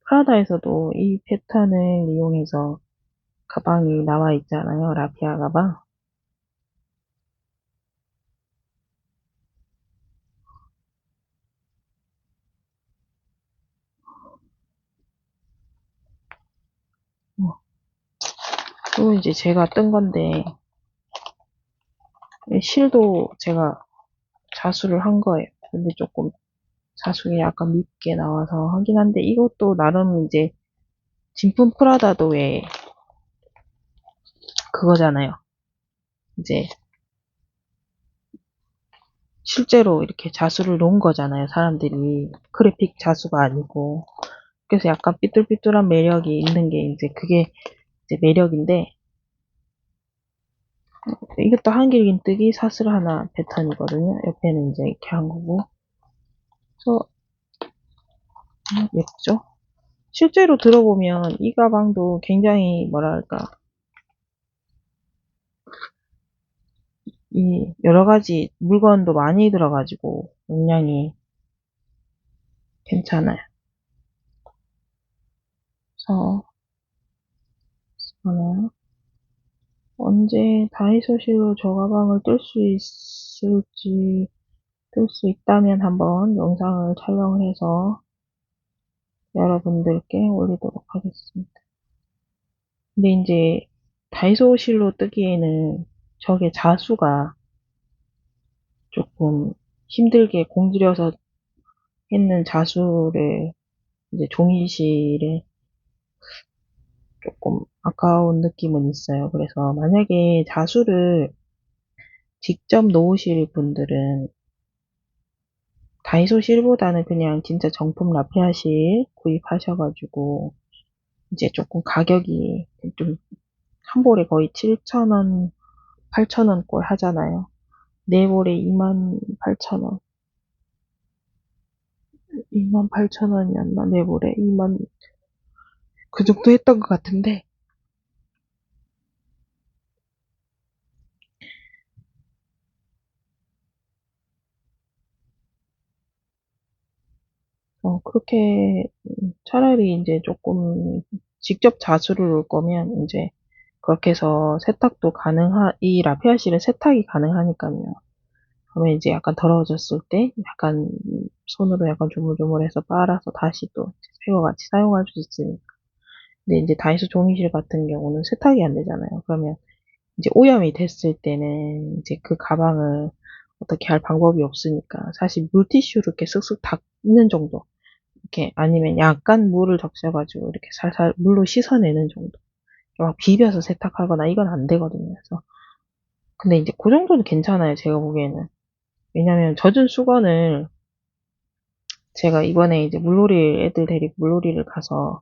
프라다에서도 이 패턴을 이용해서 가방이 나와 있잖아요. 라피아 가방. 어, 또 이제 제가 뜬 건데 실도 제가 자수를 한 거예요. 근데 조금 자수가 약간 밉게 나와서 하긴 한데 이것도 나름 이제 진품 프라다도 왜 그거잖아요. 이제 실제로 이렇게 자수를 놓은 거잖아요. 사람들이 그래픽 자수가 아니고 그래서 약간 삐뚤삐뚤한 매력이 있는 게 이제 그게 이제 매력인데 이것도 한길긴뜨기 사슬 하나 패턴이거든요. 옆에는 이제 이렇게 한 거고 그래서 예쁘죠? 실제로 들어보면 이 가방도 굉장히 뭐랄까 이 여러 가지 물건도 많이 들어가지고 용량이 괜찮아요. 그래서 저는 언제 다이소실로 저 가방을 뜰 수 있을지 뜰 수 있다면 한번 영상을 촬영해서 여러분들께 올리도록 하겠습니다. 근데 이제 다이소실로 뜨기에는 저게 자수가 조금 힘들게 공들여서 했는 자수를 이제 종이실에 조금 아까운 느낌은 있어요. 그래서 만약에 자수를 직접 놓으실 분들은 다이소 실보다는 그냥 진짜 정품 라피아 실 구입하셔가지고 이제 조금 가격이 좀 한 볼에 거의 7,000원, 8,000원 꼴 하잖아요. 네 볼에 28,000원, 28,000원이었나? 네 볼에 2만 그 정도 했던 것 같은데 그렇게 차라리 이제 조금 직접 자수를 놓을 거면 이제 그렇게 해서 세탁도 이 라피아 실은 세탁이 가능하니까요. 그러면 이제 약간 더러워졌을 때 약간 손으로 약간 조물조물해서 빨아서 다시 또 새거 같이 사용할 수 있으니까. 근데 이제 다이소 종이실 같은 경우는 세탁이 안 되잖아요. 그러면 이제 오염이 됐을 때는 이제 그 가방을 어떻게 할 방법이 없으니까 사실 물티슈로 이렇게 쓱쓱 닦는 정도. 이렇게 아니면 약간 물을 적셔가지고 이렇게 살살 물로 씻어내는 정도. 막 비벼서 세탁하거나 이건 안 되거든요. 그래서 근데 이제 그 정도는 괜찮아요. 제가 보기에는. 왜냐면 젖은 수건을 제가 이번에 이제 물놀이 애들 데리고 물놀이를 가서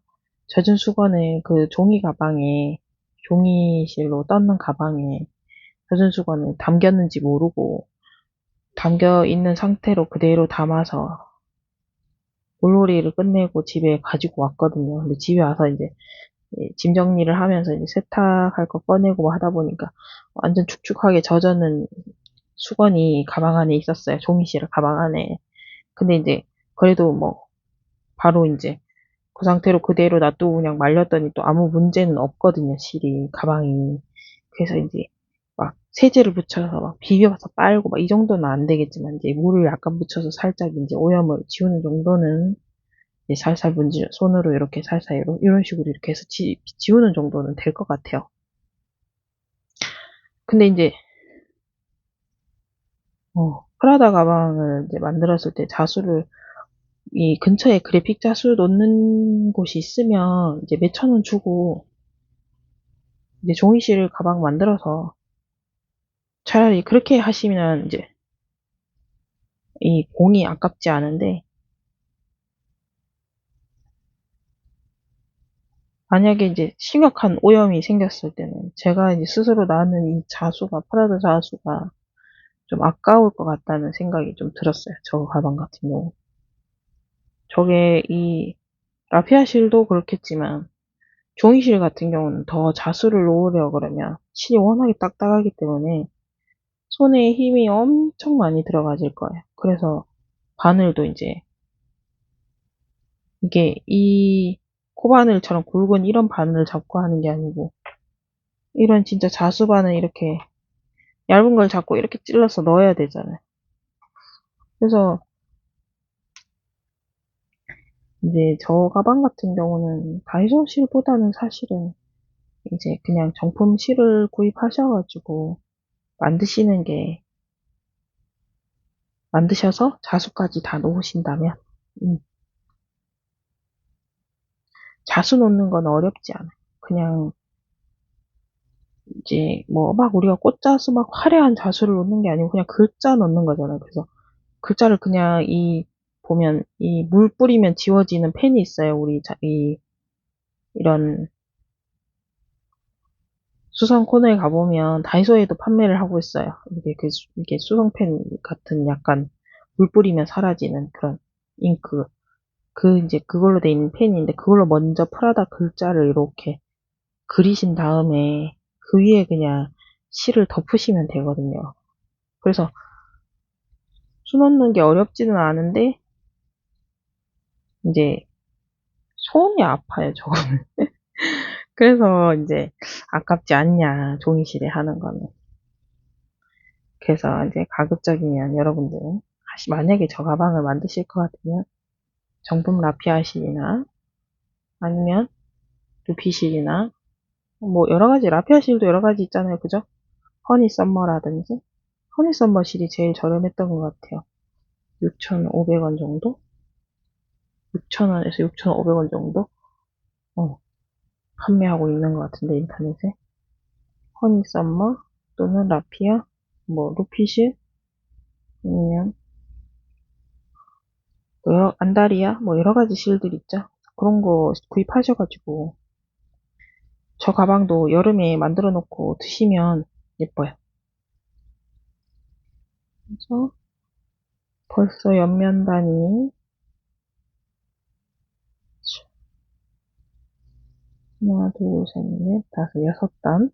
젖은 수건을 그 종이 가방에 종이실로 떴는 가방에 젖은 수건을 담겼는지 모르고 담겨 있는 상태로 그대로 담아서 물놀이를 끝내고 집에 가지고 왔거든요. 근데 집에 와서 이제 짐 정리를 하면서 이제 세탁할 거 꺼내고 뭐 하다 보니까 완전 축축하게 젖었는 수건이 가방 안에 있었어요. 종이실 가방 안에. 근데 이제 그래도 뭐 바로 이제 그 상태로 그대로 놔두고 그냥 말렸더니 또 아무 문제는 없거든요. 실이 가방이. 그래서 이제 막 세제를 묻혀서 막 비벼서 빨고 막 이 정도는 안 되겠지만 이제 물을 약간 묻혀서 살짝 이제 오염을 지우는 정도는 이제 살살 문지 손으로 이렇게 살살 이런 식으로 이렇게 해서 지우는 정도는 될 것 같아요. 근데 이제 프라다 가방을 이제 만들었을 때 자수를 이 근처에 그래픽 자수 놓는 곳이 있으면 이제 몇천 원 주고 이제 종이실 가방 만들어서 차라리 그렇게 하시면 이제 이 공이 아깝지 않은데 만약에 이제 심각한 오염이 생겼을 때는 제가 이제 스스로 나는 이 자수가 프라다 자수가 좀 아까울 것 같다는 생각이 좀 들었어요. 저 가방 같은 경우. 저게 이 라피아 실도 그렇겠지만 종이실 같은 경우는 더 자수를 놓으려 그러면 실이 워낙에 딱딱하기 때문에 손에 힘이 엄청 많이 들어가질 거예요. 그래서 바늘도 이제 이게 이 코바늘처럼 굵은 이런 바늘을 잡고 하는 게 아니고 이런 진짜 자수바늘 이렇게 얇은 걸 잡고 이렇게 찔러서 넣어야 되잖아요. 그래서 이제 저 가방 같은 경우는 다이소 실보다는 사실은 이제 그냥 정품 실을 구입하셔가지고 만드시는 게 만드셔서 자수까지 다 놓으신다면 음, 자수 놓는 건 어렵지 않아요. 그냥 이제 뭐 막 우리가 꽃자수 막 화려한 자수를 놓는 게 아니고 그냥 글자 넣는 거잖아요. 그래서 글자를 그냥 이 보면 이 물 뿌리면 지워지는 펜이 있어요. 우리 이 이런 수성 코너에 가보면 다이소에도 판매를 하고 있어요. 이게 수성펜 같은 약간 물 뿌리면 사라지는 그런 잉크. 그 이제 그걸로 돼 있는 펜인데 그걸로 먼저 프라다 글자를 이렇게 그리신 다음에 그 위에 그냥 실을 덮으시면 되거든요. 그래서 수 넣는 게 어렵지는 않은데 이제 손이 아파요, 저거는. 그래서 이제 아깝지 않냐, 종이실에 하는 거는. 그래서 이제 가급적이면 여러분들은 만약에 저 가방을 만드실 것 같으면 정품 라피아실이나 아니면 루피실이나 뭐 여러 가지 라피아실도 여러 가지 있잖아요, 그죠? 허니 썸머라든지 허니 썸머 실이 제일 저렴했던 것 같아요. 6,500원 정도? 6,000원에서 6,500원 정도? 어, 판매하고 있는 것 같은데 인터넷에 허니 썸머 또는 라피아 뭐 루피실 아니면 안다리아 뭐 여러 가지 실들 있죠. 그런 거 구입하셔가지고 저 가방도 여름에 만들어 놓고 드시면 예뻐요. 그래서 벌써 옆면단이 하나, 둘, 셋, 넷, 다섯, 여섯 단.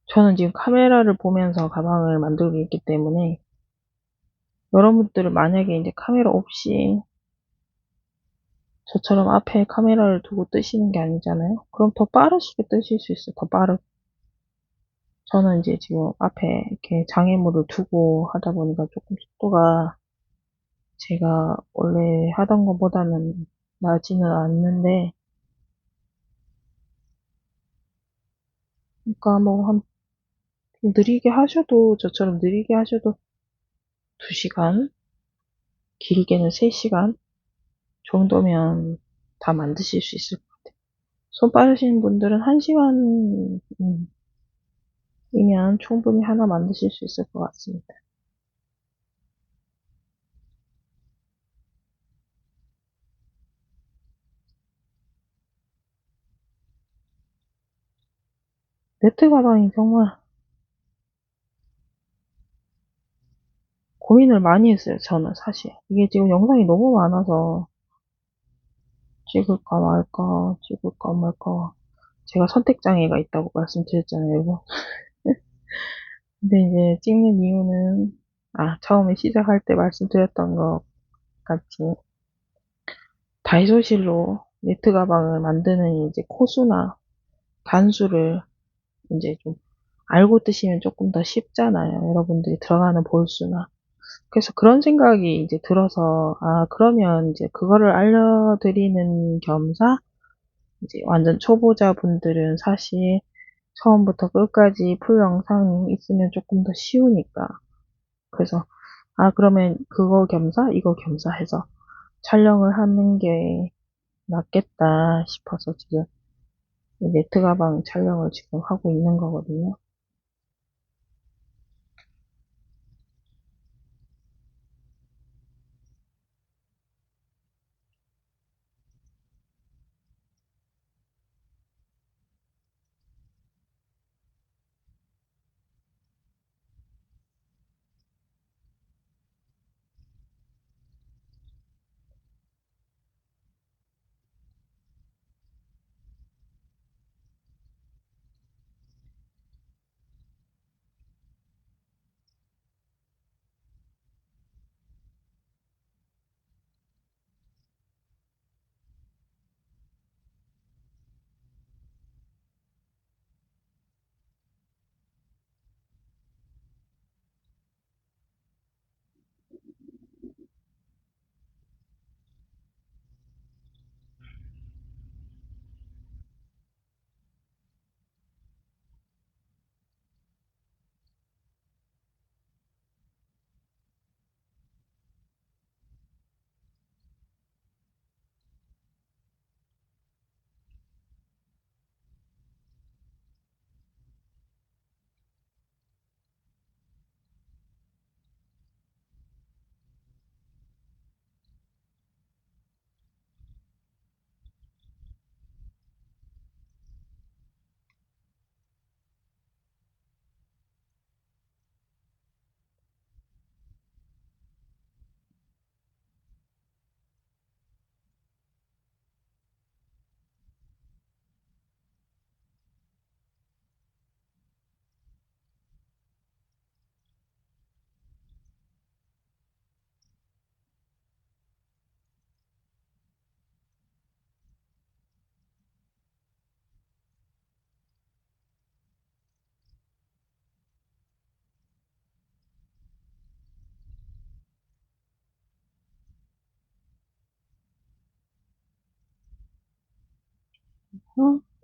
저는 지금 카메라를 보면서 가방을 만들고 있기 때문에 여러분들은 만약에 이제 카메라 없이 저처럼 앞에 카메라를 두고 뜨시는 게 아니잖아요. 그럼 더 빠르시게 뜨실 수 있어요. 더 빠르게. 저는 이제 지금 앞에 이렇게 장애물을 두고 하다 보니까 조금 속도가 제가 원래 하던 것보다는 나지는 않는데, 그러니까 뭐 한 느리게 하셔도, 저처럼 느리게 하셔도 2시간, 길게는 3시간 정도면 다 만드실 수 있을 것 같아요. 손 빠르신 분들은 1시간이면 충분히 하나 만드실 수 있을 것 같습니다. 네트 가방이 정말 고민을 많이 했어요, 저는 사실. 이게 지금 영상이 너무 많아서 찍을까 말까, 찍을까 말까. 제가 선택장애가 있다고 말씀드렸잖아요, 이거. 근데 이제 찍는 이유는, 처음에 시작할 때 말씀드렸던 것 같이, 다이소실로 니트 가방을 만드는 이제 코수나 단수를 이제 좀 알고 뜨시면 조금 더 쉽잖아요. 여러분들이 들어가는 볼수나. 그래서 그런 생각이 이제 들어서, 그러면 이제 그거를 알려드리는 겸사, 이제 완전 초보자분들은 사실 처음부터 끝까지 풀 영상이 있으면 조금 더 쉬우니까. 그래서, 그러면 그거 겸사, 이거 겸사 해서 촬영을 하는 게 낫겠다 싶어서 지금 네트 가방 촬영을 지금 하고 있는 거거든요.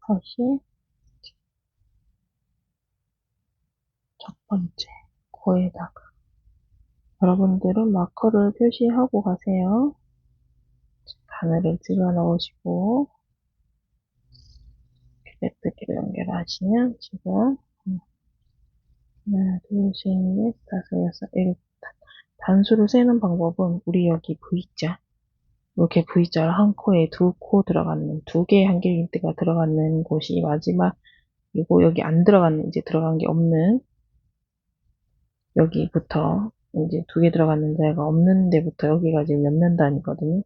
다시 첫 번째 거에다가 여러분들은 마커를 표시하고 가세요. 바늘을 집어 넣으시고 큐레트기를 연결하시면 지금 하나, 둘, 셋, 넷, 다섯, 여섯, 일곱. 단수를 세는 방법은 우리 여기 V자, 이렇게 V자를 한 코에 2코 들어가는, 2개의 한길긴뜨가 들어가는 곳이 마지막이고, 여기 안 들어가는, 이제 들어간 게 없는, 여기부터, 이제 2개 들어가는 데가 없는 데부터 여기가 지금 몇 면 단이거든요.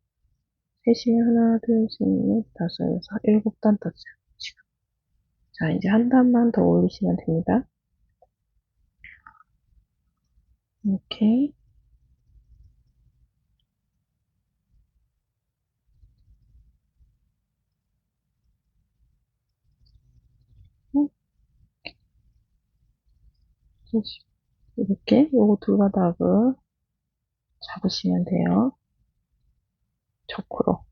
셋이 하나, 둘, 셋, 넷, 다섯, 여섯, 7단 떴어요, 지금. 자, 이제 한 단만 더 올리시면 됩니다. 이렇게. 이렇게 요거 두 가닥을 잡으시면 돼요. 초크로.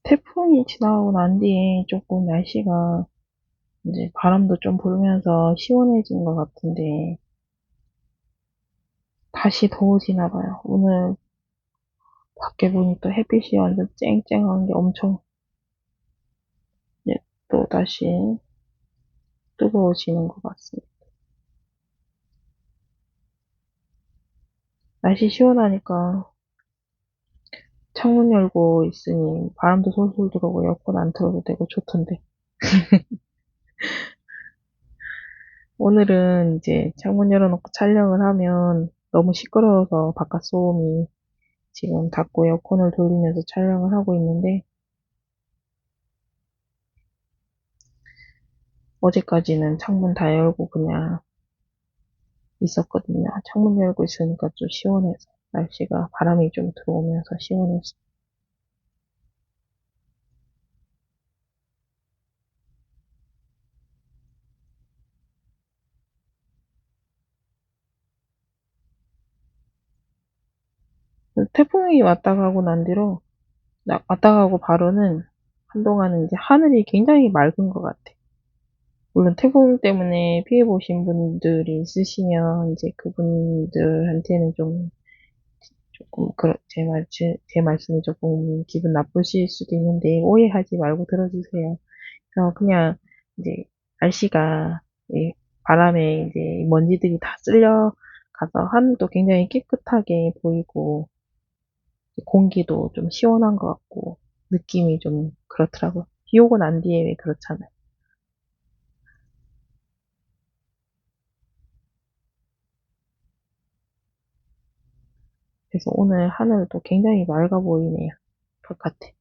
태풍이 지나고 난 뒤에 조금 날씨가 이제 바람도 좀 불면서 시원해진 것 같은데 다시 더워지나 봐요. 오늘 밖에 보니 또 햇빛이 완전 쨍쨍한 게 엄청 이제 또 다시 뜨거워지는 것 같습니다. 날씨 시원하니까 창문 열고 있으니 바람도 솔솔 들어오고 에어컨 안 틀어도 되고 좋던데. 오늘은 이제 창문 열어놓고 촬영을 하면 너무 시끄러워서 바깥 소음이 지금 닫고 에어컨을 돌리면서 촬영을 하고 있는데 어제까지는 창문 다 열고 그냥 있었거든요. 창문 열고 있으니까 좀 시원해서 날씨가 바람이 좀 들어오면서 시원해서 태풍이 왔다 가고 난 뒤로 왔다 가고 바로는 한동안은 이제 하늘이 굉장히 맑은 것 같아. 물론 태풍 때문에 피해 보신 분들이 있으시면 이제 그분들한테는 좀 조금 제 말씀이 조금 기분 나쁘실 수도 있는데 오해하지 말고 들어주세요. 그냥 이제 날씨가 이 바람에 이제 먼지들이 다 쓸려가서 하늘도 굉장히 깨끗하게 보이고 공기도 좀 시원한 것 같고 느낌이 좀 그렇더라고요. 비 오고 난 뒤에 왜 그렇잖아요. 그래서 오늘 하늘도 굉장히 맑아 보이네요. 바깥에.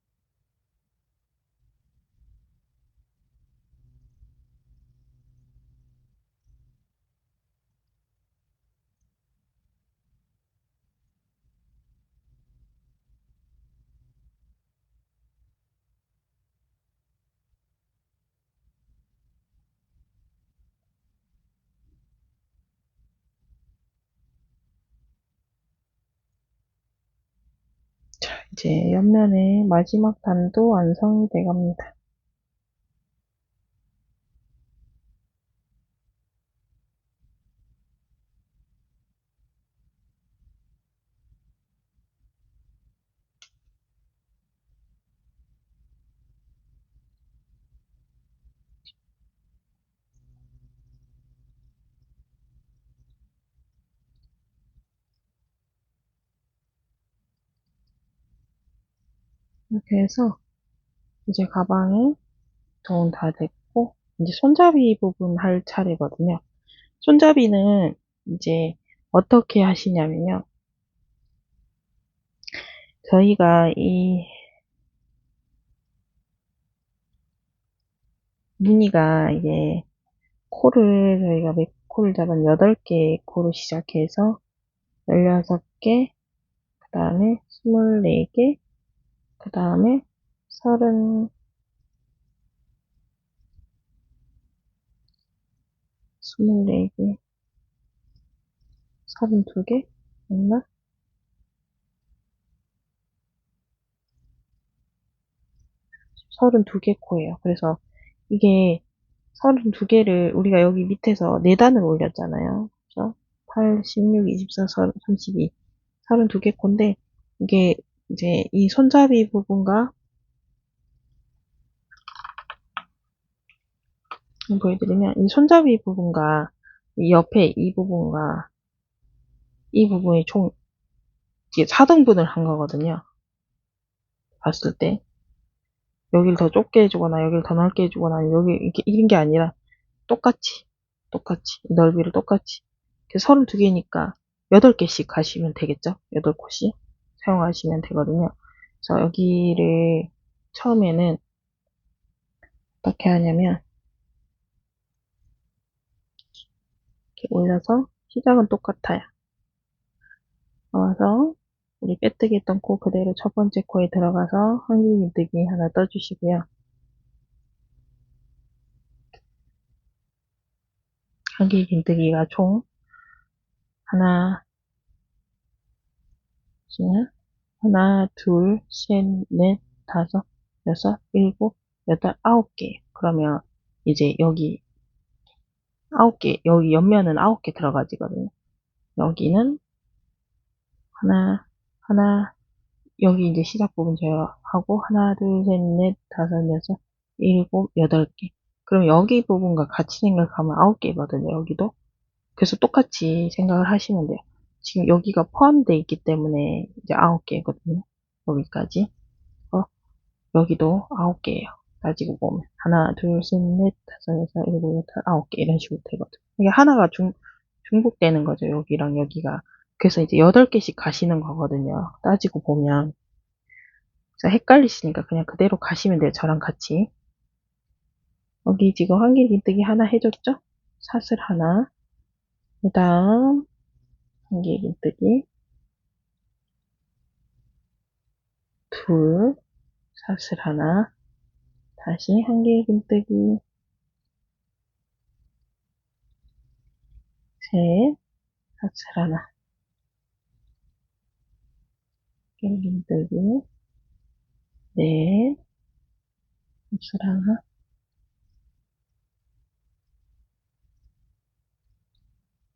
자, 이제 옆면의 마지막 단도 완성이 돼 갑니다. 이렇게 해서 이제 가방에 돈 다 됐고 이제 손잡이 부분 할 차례거든요. 손잡이는 이제 어떻게 하시냐면요. 저희가 이 무늬가 이게 코를 저희가 몇 코를 잡은 8개 코로 시작해서 16개, 그 다음에 24개, 그 다음에 30, 24개, 32개? 맞나? 32개 코예요. 그래서 이게 32개를 우리가 여기 밑에서 4단을 올렸잖아요. 그래서 8, 16, 24, 32. 32개 코인데, 이게 이제 이 손잡이 부분과, 보여드리면, 이 손잡이 부분과, 이 옆에 이 부분과, 이 부분이 총, 이게 4등분을 한 거거든요. 봤을 때. 여길 더 좁게 해주거나, 여길 더 넓게 해주거나, 여기, 이렇게, 이런 게 아니라, 똑같이, 넓이를 똑같이. 32개니까 8개씩 가시면 되겠죠? 8곳씩 사용하시면 되거든요. 그래서 여기를 처음에는 어떻게 하냐면, 이렇게 올려서 시작은 똑같아요. 나와서 우리 빼뜨기 했던 코 그대로 첫 번째 코에 들어가서 한길긴뜨기 하나 떠주시고요. 한길긴뜨기가 총 하나, 하나, 둘, 셋, 넷, 다섯, 여섯, 일곱, 여덟, 9개. 그러면 이제 여기 9개, 여기 옆면은 9개 들어가지거든요. 여기는 하나, 여기 이제 시작 부분 제어하고 하나, 둘, 셋, 넷, 다섯, 여섯, 일곱, 8개. 그럼 여기 부분과 같이 생각하면 9개거든요, 여기도. 그래서 똑같이 생각을 하시면 돼요. 지금 여기가 포함되어 있기 때문에 이제 9개거든요. 여기까지. 여기도 9개예요. 따지고 보면. 하나, 둘, 셋, 넷, 다섯, 여섯, 일곱, 여덟, 9개 이런 식으로 되거든요. 이게 하나가 중복되는 거죠. 여기랑 여기가. 그래서 이제 8개씩 가시는 거거든요. 따지고 보면. 그래서 헷갈리시니까 그냥 그대로 가시면 돼요. 저랑 같이. 여기 지금 한길긴뜨기 하나 해줬죠? 사슬 하나. 그 다음 한길긴뜨기 둘. 사슬 하나. 다시 한길긴뜨기 셋. 사슬 하나. 한길긴뜨기 넷. 사슬 하나.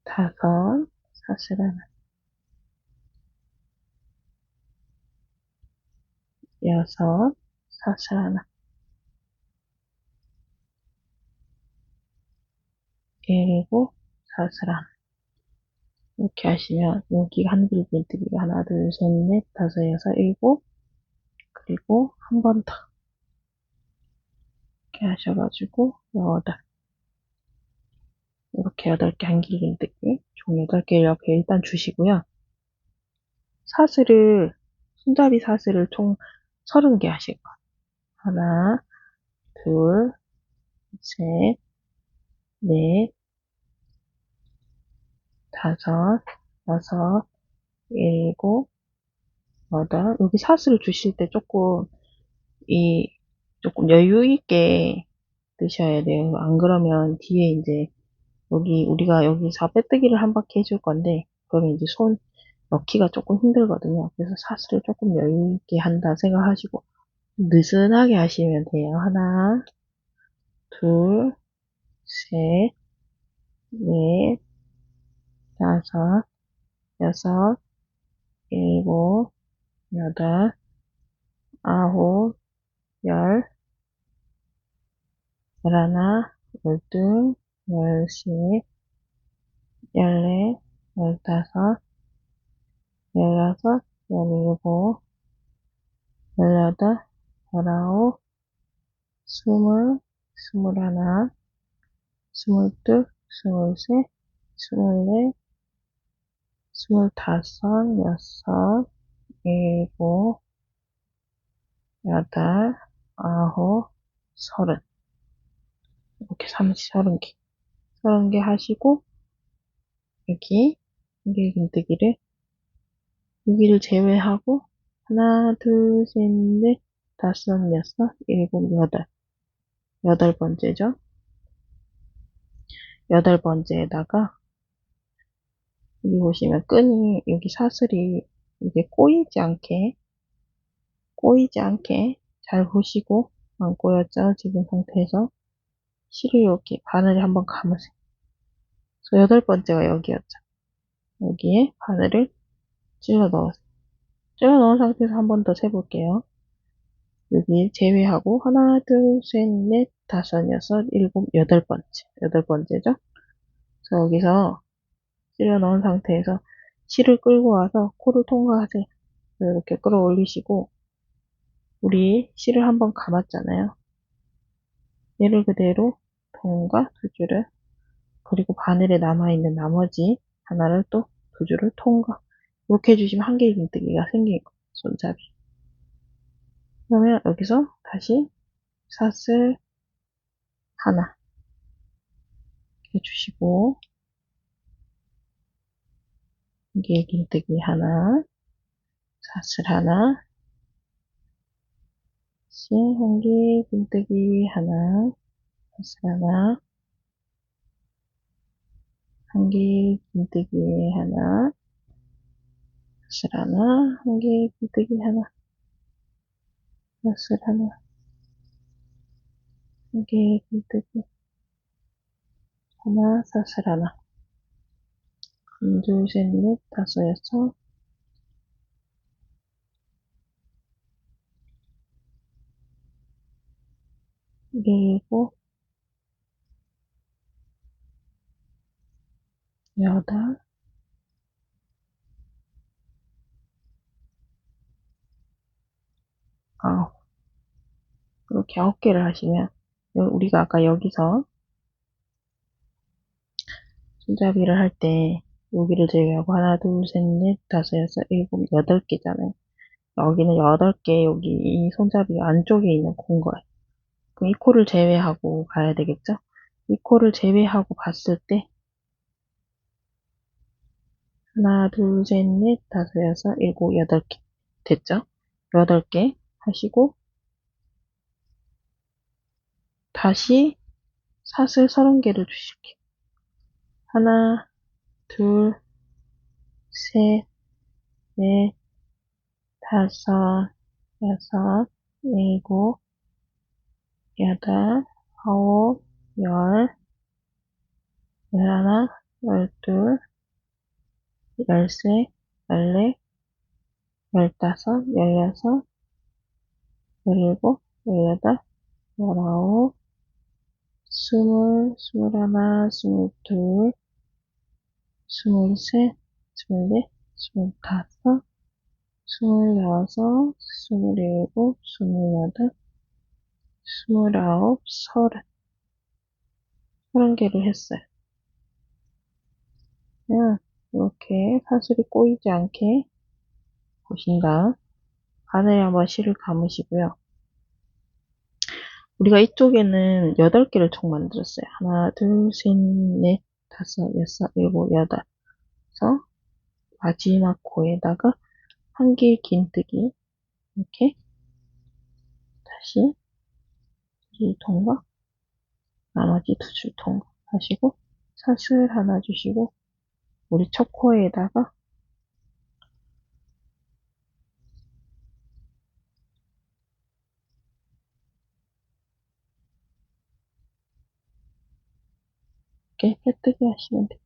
다섯. 사슬 하나. 여섯. 사슬 하나. 일곱. 사슬 하나. 이렇게 하시면 여기 한길긴뜨기가 하나, 둘, 셋, 넷, 다섯, 여섯, 일곱. 그리고 한 번 더. 이렇게 하셔가지고 여덟. 이렇게 8개 한길긴뜨기 총 8개 이렇게 일단 주시고요. 사슬을 손잡이 사슬을 총 30개 하실 거예요. 하나, 둘, 셋, 넷, 다섯, 여섯, 일곱, 여덟. 여기 사슬을 주실 때 조금 여유 있게 드셔야 돼요. 안 그러면 뒤에 이제 우리가 여기서 빼뜨기를 한 바퀴 해줄 건데, 그러면 이제 손 넣기가 조금 힘들거든요. 그래서 사슬을 조금 여유 있게 한다 생각하시고, 느슨하게 하시면 돼요. 하나, 둘, 셋, 넷, 다섯, 여섯, 일곱, 여덟, 아홉, 열, 열하나, 열둘, 열셋, 열넷, 열다섯, 열여섯, 열일곱, 열여덟, 열아홉, 스물, 스물하나, 스물둘, 스물셋, 스물넷, 스물다섯, 여섯, 일곱, 여덟, 아홉, 서른. 이렇게 30개. 30개 하시고, 여기, 한길긴뜨기를, 여기를 제외하고, 하나, 둘, 셋, 넷, 다섯, 여섯, 일곱, 여덟. 8번째죠? 8번째에다가, 여기 보시면 여기 사슬이, 이게 꼬이지 않게 잘 보시고, 안 꼬였죠? 지금 상태에서 실을 이렇게 바늘에 한번 감으세요. 그래서 여덟 번째가 여기였죠. 여기에 바늘을 찔러 넣으세요. 찔러 넣은 상태에서 한 번 더 세볼게요. 여기 제외하고 하나, 둘, 셋, 넷, 다섯, 여섯, 일곱, 여덟 번째. 여덟 번째죠? 그래서 여기서 찔러 넣은 상태에서 실을 끌고 와서 코를 통과하세요. 이렇게 끌어올리시고 우리 실을 한번 감았잖아요. 얘를 그대로 통과 두 줄을 그리고 바늘에 남아있는 나머지 하나를 또 두 줄을 통과 이렇게 해주시면 한 개의 긴뜨기가 생긴 거예요. 손잡이. 그러면 여기서 다시 사슬 하나 해주시고 한 개의 긴뜨기 하나 사슬 하나 한 개의 긴뜨기 하나 사슬 하나 한 개의 긴뜨기 하나 사슬 하나 한 개의 긴뜨기 하나 사슬 하나 한 개의 긴뜨기 하나 사슬 하나 둘, 셋, 넷, 다섯, 여섯 일곱 여덟 아홉 이렇게 9개를 하시면 우리가 아까 여기서 손잡이를 할 때 여기를 제외하고 하나 둘 셋 넷 다섯 여섯 일곱 여덟 개잖아요. 여기는 8개 여기 이 손잡이 안쪽에 있는 콘 거예요. 그럼 이 코를 제외하고 가야 되겠죠? 이 코를 제외하고 봤을 때 하나 둘 셋 넷 다섯 여섯 일곱 여덟 개 됐죠? 8개 하시고 다시 사슬 30개를 주실게요. 하나 둘 셋 넷 다섯 여섯 일곱 여덟 아홉 열 열하나 열둘 열세 열네 열다섯 열여섯 열일곱 열여덟 열아홉 스물 스물하나 스물둘 스물셋 스물넷 스물다섯 스물여섯 스물일곱 스물여덟 스물아홉 서른 개를 했어요. 그냥 이렇게 사슬이 꼬이지 않게 보신다. 바늘에 한번 실을 감으시고요. 우리가 이쪽에는 8개를 총 만들었어요. 하나, 둘, 셋, 넷, 다섯, 여섯, 일곱, 여덟. 그래서 마지막 코에다가 한 개의 긴뜨기 이렇게 다시 이 통과 나머지 두 줄 통과 하시고 사슬 하나 주시고 우리 첫 코에다가 이렇게 빼뜨기 하시면 돼요.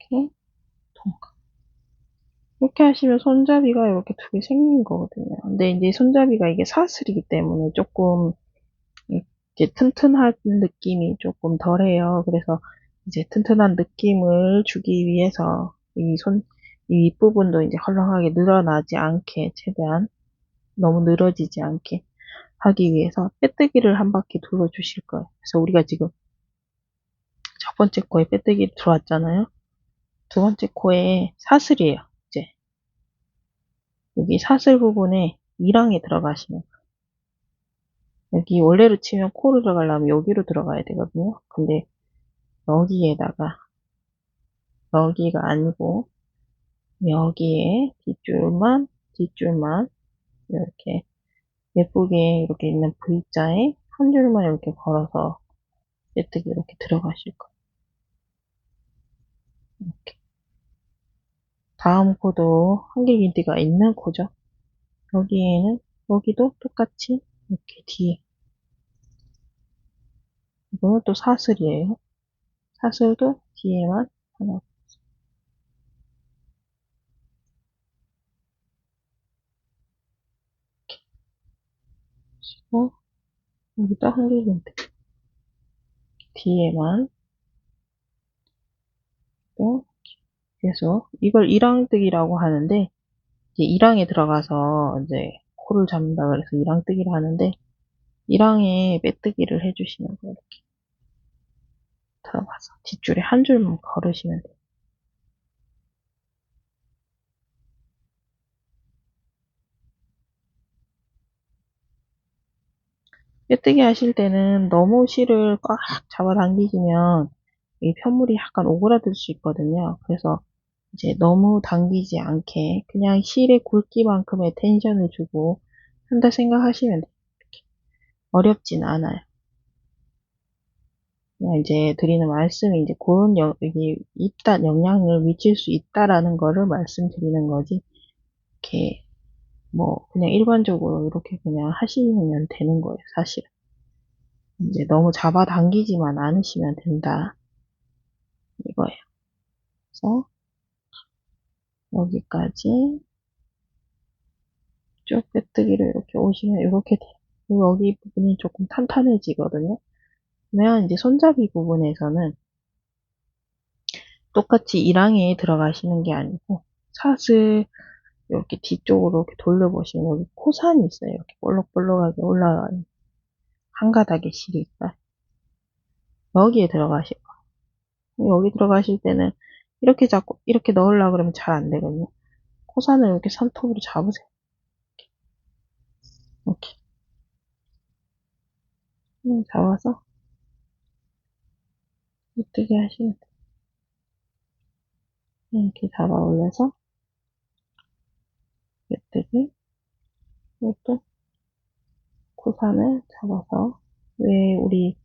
이렇게 통과. 이렇게 하시면 손잡이가 이렇게 두 개 생긴 거거든요. 근데 이제 손잡이가 이게 사슬이기 때문에 조금 이제 튼튼한 느낌이 조금 덜해요. 그래서 이제 튼튼한 느낌을 주기 위해서 이 윗부분도 이제 헐렁하게 늘어나지 않게 최대한 너무 늘어지지 않게 하기 위해서 빼뜨기를 한 바퀴 둘러주실 거예요. 그래서 우리가 지금 첫 번째 코에 빼뜨기 들어왔잖아요. 두 번째 코에 사슬이에요. 이제 여기 사슬 부분에 이랑이 들어가시면 여기 원래로 치면 코로 들어가려면 여기로 들어가야 되거든요. 근데 여기에다가 여기가 아니고 여기에 뒷줄만 이렇게 예쁘게 이렇게 있는 V자에 한 줄만 이렇게 걸어서 빼뜨기 이렇게 들어가실 거예요. 이렇게. 다음 코도 한길긴띠가 있는 코죠. 여기에는 여기도 똑같이 이렇게 뒤에 이거는 또 사슬이에요. 사슬도 뒤에만 하나 붙이고, 여기다 한 개인데, 뒤에만, 또, 계속, 이걸 이랑뜨기라고 하는데, 이제 이랑에 들어가서 이제 코를 잡는다 그래서 이랑뜨기를 하는데, 이랑에 빼뜨기를 해주시는 거예요. 이렇게 들어가서. 뒷줄에 한 줄만 걸으시면 돼요. 빼뜨기 하실 때는 너무 실을 꽉 잡아당기시면 이 편물이 약간 오그라들 수 있거든요. 그래서 이제 너무 당기지 않게 그냥 실의 굵기만큼의 텐션을 주고 한다 생각하시면 돼요. 이렇게. 어렵진 않아요. 그냥 이제 드리는 말씀이 이제 그런 여기 있다, 영향을 미칠 수 있다라는 거를 말씀드리는 거지. 이렇게 뭐 그냥 일반적으로 이렇게 그냥 하시면 되는 거예요, 사실은. 이제 너무 잡아당기지만 않으시면 된다. 이거예요. 그래서 여기까지 쭉 빼뜨기를 이렇게 오시면 이렇게 돼요. 그리고 여기 부분이 조금 탄탄해지거든요. 그러면 이제 손잡이 부분에서는 똑같이 이랑에 들어가시는 게 아니고 사슬 이렇게 뒤쪽으로 이렇게 돌려보시면 여기 코산이 있어요. 이렇게 볼록볼록하게 올라가는 한 가닥의 실이 있어요. 여기에 들어가실 거예요. 여기 들어가실 때는 이렇게 잡고 이렇게 넣으려고 그러면 잘 안 되거든요. 코산을 이렇게 손톱으로 잡으세요. 이렇게 그냥 잡아서 이뜨게 하시면 돼요. 이렇게 잡아 올려서 이뜨게 이것도 코산을 잡아서 왜 우리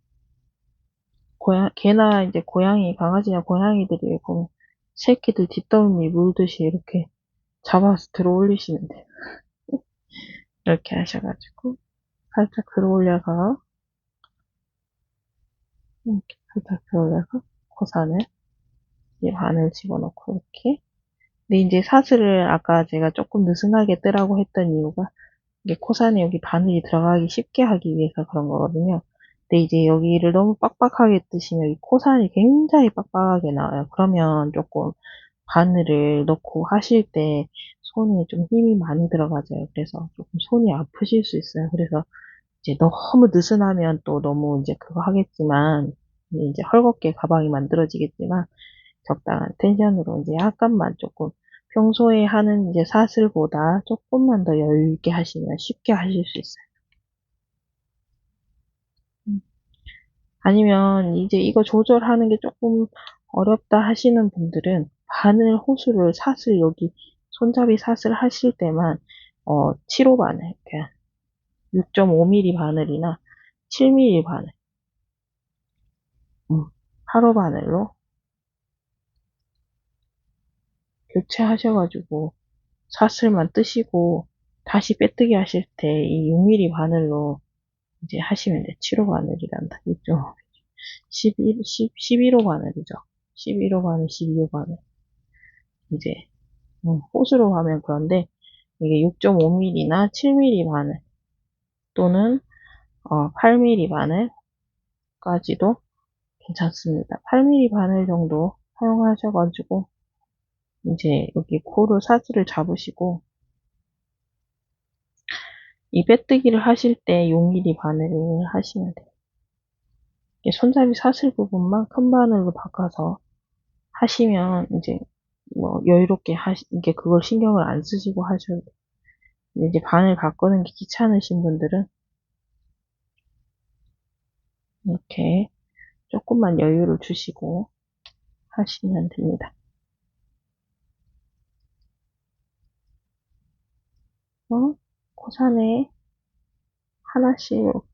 개나 이제 고양이, 강아지나 고양이들이 보면 새끼들 뒷덜미 물듯이 이렇게 잡아서 들어 올리시면 돼요. 이렇게 하셔가지고 살짝 들어 올려서 이렇게 살짝 들어 올려서 코산을 이 반을 집어넣고 이렇게. 근데 이제 사슬을 아까 제가 조금 느슨하게 뜨라고 했던 이유가 이게 코산에 여기 바늘이 들어가기 쉽게 하기 위해서 그런 거거든요. 근데 이제 여기를 너무 빡빡하게 뜨시면 이 코산이 굉장히 빡빡하게 나와요. 그러면 조금 바늘을 넣고 하실 때 손이 좀 힘이 많이 들어가져요. 그래서 조금 손이 아프실 수 있어요. 그래서 이제 너무 느슨하면 또 너무 이제 그거 하겠지만 이제 헐겁게 가방이 만들어지겠지만 적당한 텐션으로 이제 약간만 조금 평소에 하는 이제 사슬보다 조금만 더 여유 있게 하시면 쉽게 하실 수 있어요. 음. 아니면 이제 이거 조절하는 게 조금 어렵다 하시는 분들은 바늘 호수를 사슬 여기 손잡이 사슬 하실 때만 7호 바늘 그냥 6.5mm 바늘이나 7mm 바늘 8호 바늘로 교체하셔가지고 사슬만 뜨시고 다시 빼뜨기 하실 때 이 6mm 바늘로 이제 하시면 돼. 7호 바늘이란다. 6.5. 11호 바늘이죠. 11호 바늘, 12호 바늘. 이제, 호수로 하면 그런데, 이게 6.5mm나 7mm 바늘, 또는, 8mm 바늘까지도 괜찮습니다. 8mm 바늘 정도 사용하셔가지고, 이제 여기 코를 사슬을 잡으시고, 이 빼뜨기를 하실 때 6mm 바늘을 하시면 돼요. 손잡이 사슬 부분만 큰 바늘로 바꿔서 하시면 이제 뭐 여유롭게 이게 그걸 신경을 안 쓰시고 하셔도 돼요. 근데 이제 바늘 바꾸는 게 귀찮으신 분들은 이렇게 조금만 여유를 주시고 하시면 됩니다. 코산에 하나씩 이렇게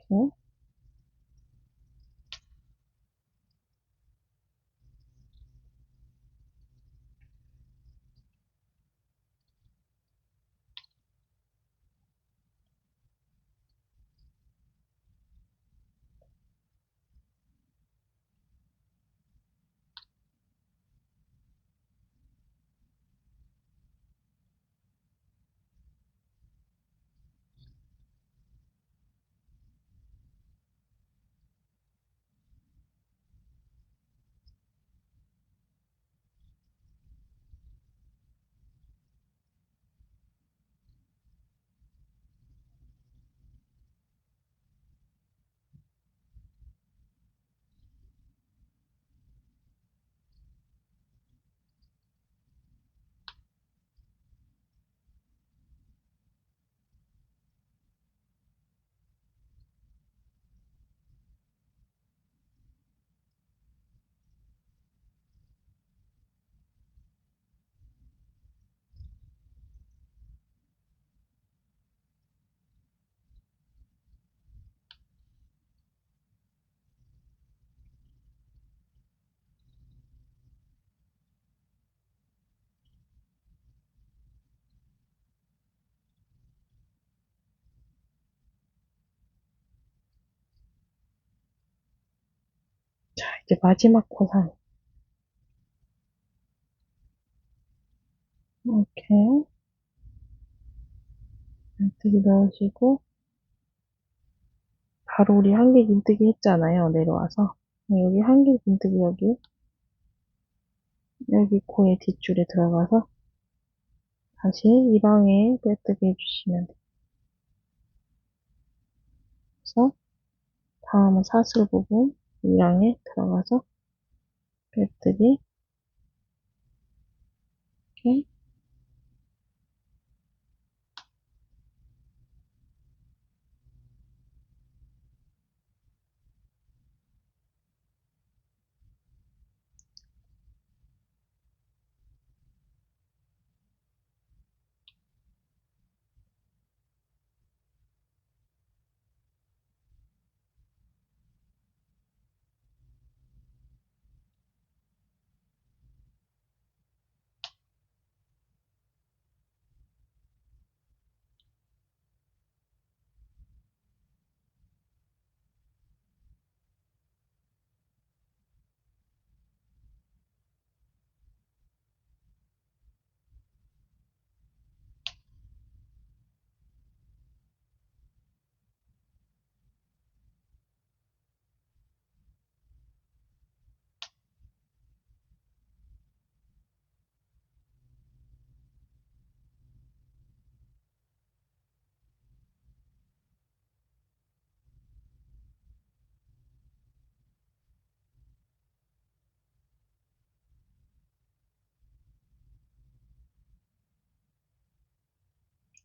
이제 마지막 고산. 이렇게 멘트기 넣으시고, 바로 우리 한길 긴뜨기 했잖아요. 내려와서. 여기 한길 긴뜨기 여기 코의 뒷줄에 들어가서 다시 이 방에 빼뜨기 해주시면 돼요. 그래서 다음은 사슬 부분 이 방에 들어가서 빼뜨기 이렇게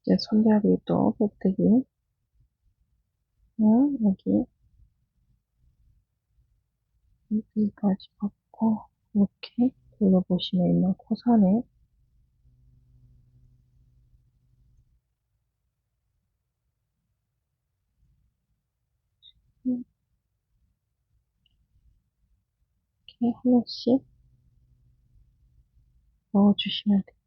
이제 손잡이도 빼뜨기 여기 여기까지 받고 이렇게 둘러보시면 있는 코선에 이렇게 하나씩 넣어주시면 돼요.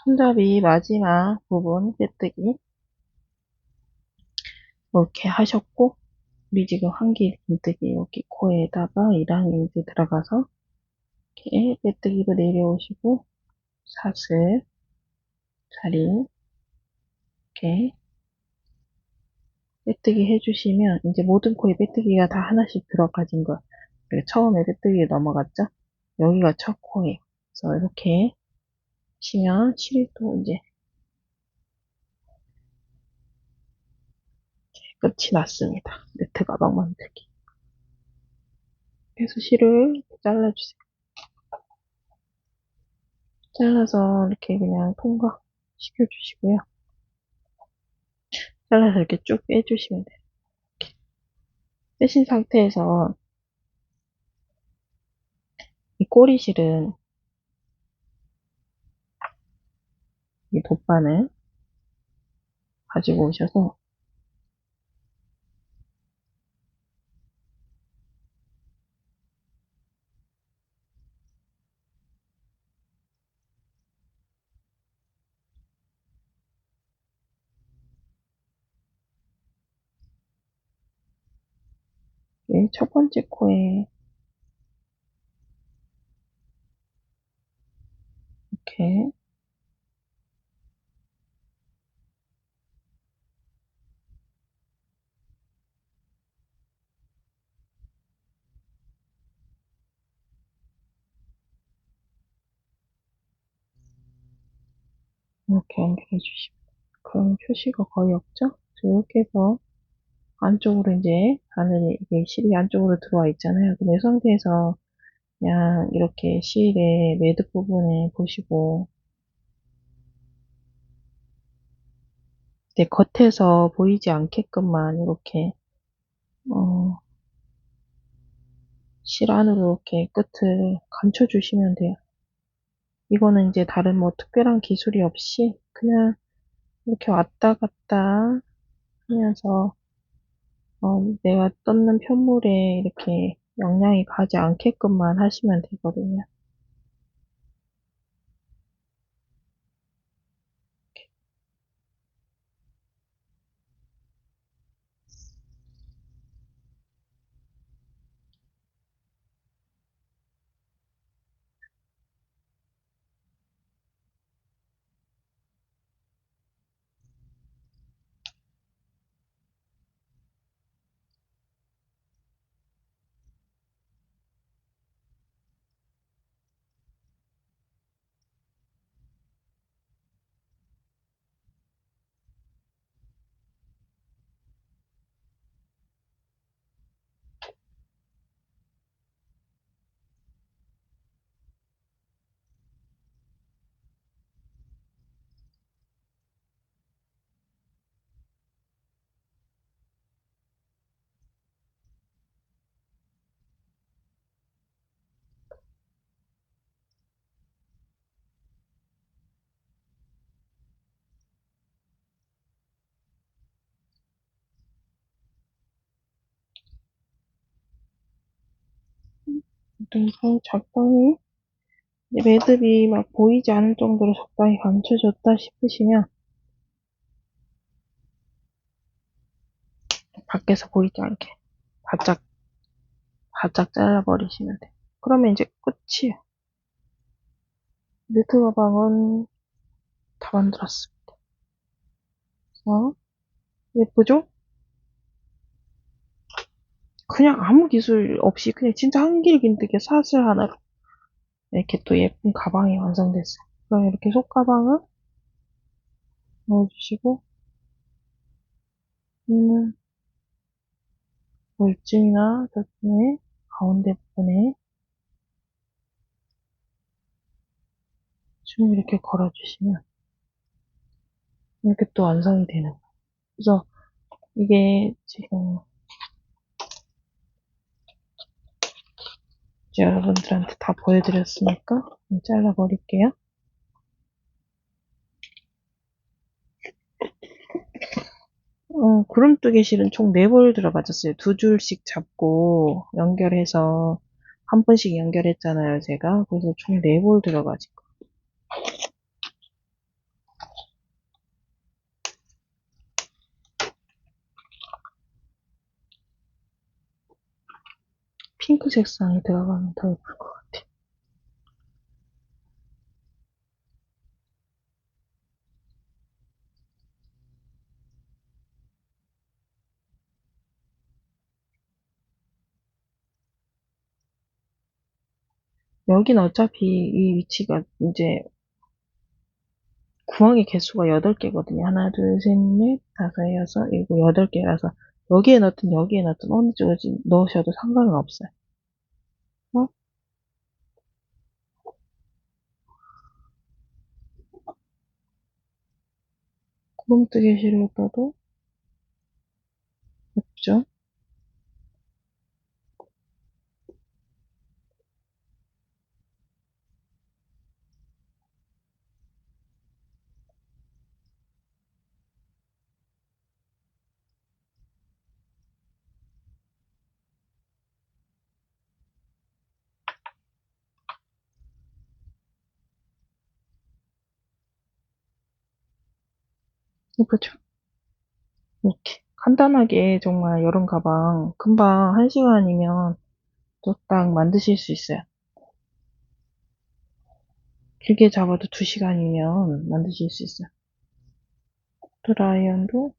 손잡이 마지막 부분 빼뜨기 이렇게 하셨고, 우리 지금 한길 긴뜨기 여기 코에다가 이랑 이제 들어가서 이렇게 빼뜨기로 내려오시고 사슬 자리 이렇게 빼뜨기 해주시면 이제 모든 코에 빼뜨기가 다 하나씩 들어가진 거예요. 처음에 빼뜨기 넘어갔죠? 여기가 첫 코예요. 그래서 이렇게 치면 실도 이제 끝이 났습니다. 네트 가방 만들기. 그래서 실을 잘라주세요. 잘라서 이렇게 그냥 통과 시켜주시고요. 잘라서 이렇게 쭉 빼주시면 돼요. 빼신 상태에서 이 꼬리실은 이 돗바늘 가지고 오셔서 첫 번째 코에 이렇게 이렇게 연결해 주시면 그럼 표시가 거의 없죠? 이렇게 해서 안쪽으로 이제 바늘이 이게 실이 안쪽으로 들어와 있잖아요. 그럼 이 상태에서 그냥 이렇게 실의 매듭 부분에 보시고 내 겉에서 보이지 않게끔만 이렇게 실 안으로 이렇게 끝을 감춰주시면 돼요. 이거는 이제 다른 뭐 특별한 기술이 없이 그냥 이렇게 왔다 갔다 하면서 내가 떴는 편물에 이렇게 영향이 가지 않게끔만 하시면 되거든요. 그럼 적당히 이제 매듭이 막 보이지 않을 정도로 적당히 감춰졌다 싶으시면 밖에서 보이지 않게 바짝 바짝 잘라버리시면 돼요. 그러면 이제 끝이에요. 니트 가방은 다 만들었습니다. 예쁘죠? 그냥 아무 기술 없이 그냥 진짜 한길 긴뜨기 사슬 하나로 이렇게 또 예쁜 가방이 완성됐어요. 그럼 이렇게 속가방을 넣어주시고 얘는 물집이나 부분에 가운데 부분에 좀 이렇게 걸어주시면 이렇게 또 완성이 되는 거예요. 그래서 이게 지금 이제 여러분들한테 다 보여드렸으니까 잘라버릴게요. 구름뜨개 실은 총 4볼 들어맞았어요. 2줄씩 잡고 연결해서 한 번씩 연결했잖아요, 제가. 그래서 총 4볼 들어가지고. 핑크 색상이 들어가면 더 예쁠 것 같아. 여긴 어차피 이 위치가 이제 구멍의 개수가 8개거든요. 하나, 둘, 셋, 넷, 다섯, 여섯, 일곱, 8개라서 여기에 넣든 여기에 넣든 어느 쪽에 넣으셔도 상관은 없어요. 어? 구름뜨개실을 떠도 예쁘죠? 예쁘죠? 이렇게 간단하게 정말 여름 가방 금방 1시간이면 또 딱 만드실 수 있어요. 길게 잡아도 2시간이면 만드실 수 있어요. 드라이언도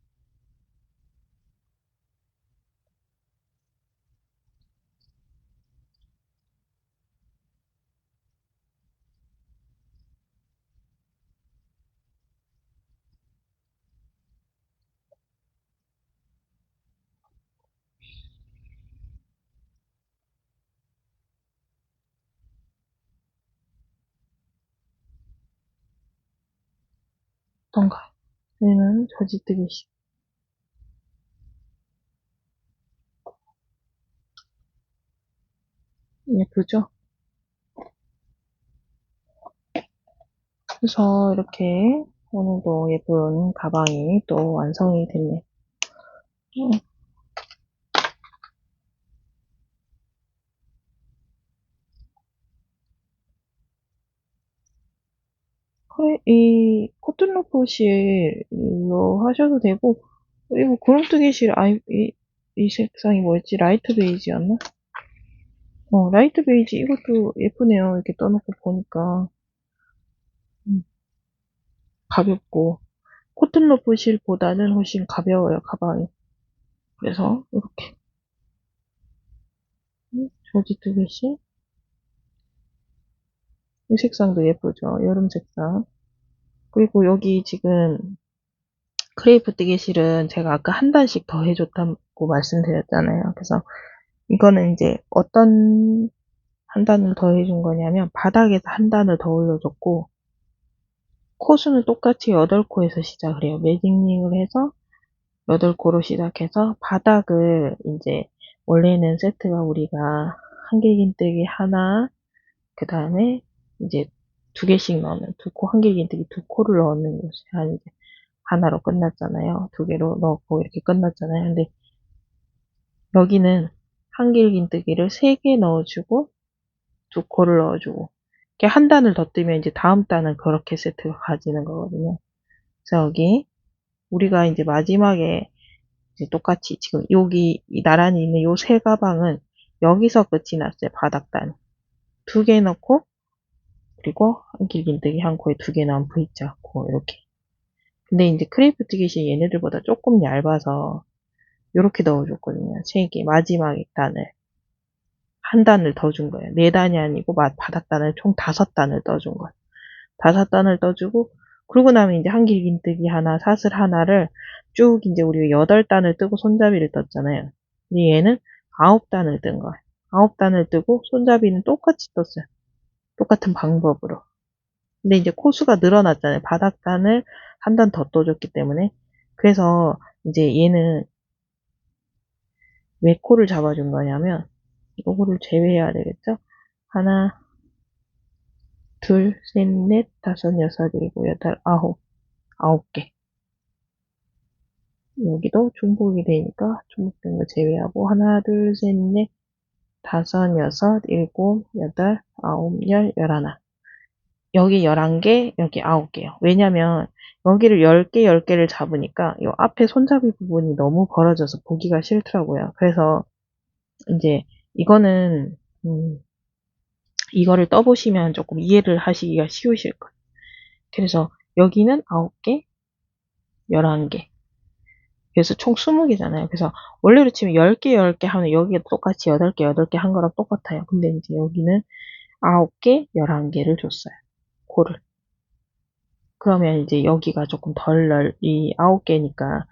어떤가요? 얘는 저지뜨개식. 예쁘죠? 그래서 이렇게 오늘도 예쁜 가방이 또 완성이 됐네요. 이 코튼로프 실로 하셔도 되고, 그리고 구름뜨기 실, 이 색상이 뭐였지? 라이트 베이지였나? 라이트 베이지 이것도 예쁘네요. 이렇게 떠놓고 보니까. 음, 가볍고. 코튼로프 실보다는 훨씬 가벼워요, 가방이. 그래서 이렇게 저지뜨기 실. 이 색상도 예쁘죠? 여름 색상. 그리고 여기 지금 크레이프 뜨개실은 제가 아까 한 단씩 더 해줬다고 말씀드렸잖아요. 그래서 이거는 이제 어떤 한 단을 더 해준 거냐면 바닥에서 한 단을 더 올려줬고 코수는 똑같이 8코에서 시작을 해요. 매직링을 해서 8코로 시작해서 바닥을 이제 원래는 세트가 우리가 한길긴뜨기 하나 그 다음에 이제 2개씩 넣으면 2코 한길긴뜨기 2코를 넣는 것이 한 이제 하나로 끝났잖아요. 2개로 넣고 이렇게 끝났잖아요. 근데 여기는 한길긴뜨기를 3개 넣어주고 2코를 넣어주고 이렇게 한 단을 더 뜨면 이제 다음 단은 그렇게 세트가 가지는 거거든요. 그래서 여기 우리가 이제 마지막에 이제 똑같이 지금 여기 나란히 있는 요 세 가방은 여기서 끝이 났어요. 바닥단 2개 넣고 그리고 한길긴뜨기 한 코에 2개 넣은 V자 코 이렇게. 근데 이제 크레이프 뜨기시 얘네들보다 조금 얇아서 이렇게 넣어줬거든요. 3개 마지막 단을 한 단을 더 준 거예요. 4단이 아니고 바닥단을 총 5단을 떠준 거예요. 5단을 떠주고 그러고 나면 이제 한길긴뜨기 하나, 사슬 하나를 쭉 이제 우리가 8단을 뜨고 손잡이를 떴잖아요. 근데 얘는 9단을 뜬 거예요. 9단을 뜨고 손잡이는 똑같이 떴어요. 똑같은 방법으로. 근데 이제 코수가 늘어났잖아요. 바닥단을 한 단 더 떠줬기 때문에. 그래서 이제 얘는 왜 코를 잡아준 거냐면 요거를 제외해야 되겠죠? 하나, 둘, 셋, 넷, 다섯, 여섯, 일곱, 여덟, 아홉. 9개. 여기도 중복이 되니까 중복된 거 제외하고 하나, 둘, 셋, 넷, 다섯, 여섯, 일곱, 여덟, 아홉, 열, 열하나. 여기 11개, 여기 9개요. 왜냐면 여기를 10개, 10개를 잡으니까 이 앞에 손잡이 부분이 너무 벌어져서 보기가 싫더라고요. 그래서 이제 이거는, 이거를 떠보시면 조금 이해를 하시기가 쉬우실 거예요. 그래서 여기는 9개, 11개. 그래서 총 20개잖아요. 그래서 원래로 치면 10개, 10개 하면 여기가 똑같이 8개, 8개 한 거랑 똑같아요. 근데 이제 여기는 9개, 11개를 줬어요. 코를. 그러면 이제 여기가 조금 이 9개니까,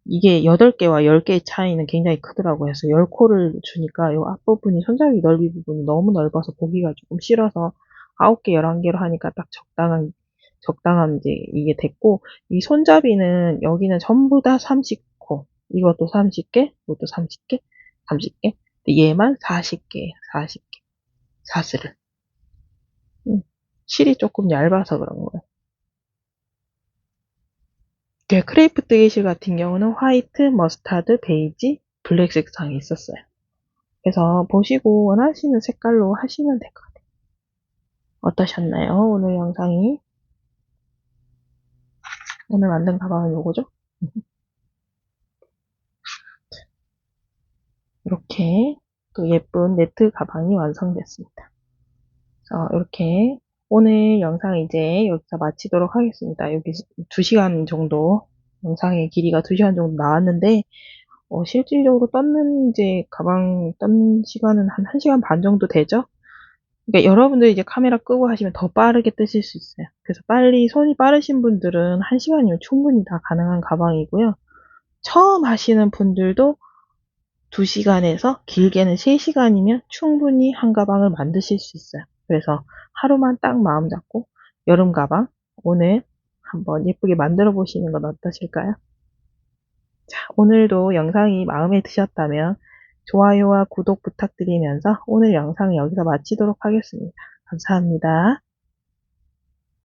이게 8개와 10개의 차이는 굉장히 크더라고요. 그래서 10코를 주니까 이 앞부분이, 손잡이 넓이 부분이 너무 넓어서 보기가 조금 싫어서 9개, 11개로 하니까 딱 적당한 이제 이게 됐고, 이 손잡이는 여기는 전부 다 30코. 이것도 30개, 이것도 30개, 30개. 얘만 40개, 40개. 사슬을. 실이 조금 얇아서 그런 거예요. 네, 크레이프트 게이실 같은 경우는 화이트, 머스타드, 베이지, 블랙 색상이 있었어요. 그래서 보시고 원하시는 색깔로 하시면 될 것 같아요. 어떠셨나요? 오늘 영상이? 오늘 만든 가방은 요거죠? 이렇게 또 예쁜 네트 가방이 완성됐습니다. 이렇게 오늘 영상 이제 여기서 마치도록 하겠습니다. 여기 2시간 정도, 영상의 길이가 2시간 정도 나왔는데, 실질적으로 이제 가방 떴는 시간은 한 1시간 반 정도 되죠? 그러니까 여러분들이 이제 카메라 끄고 하시면 더 빠르게 뜨실 수 있어요. 그래서 손이 빠르신 분들은 1시간이면 충분히 다 가능한 가방이고요. 처음 하시는 분들도 2시간에서 길게는 3시간이면 충분히 한 가방을 만드실 수 있어요. 그래서 하루만 딱 마음 잡고 여름 가방 오늘 한번 예쁘게 만들어 보시는 건 어떠실까요? 자, 오늘도 영상이 마음에 드셨다면 좋아요와 구독 부탁드리면서 오늘 영상 여기서 마치도록 하겠습니다. 감사합니다.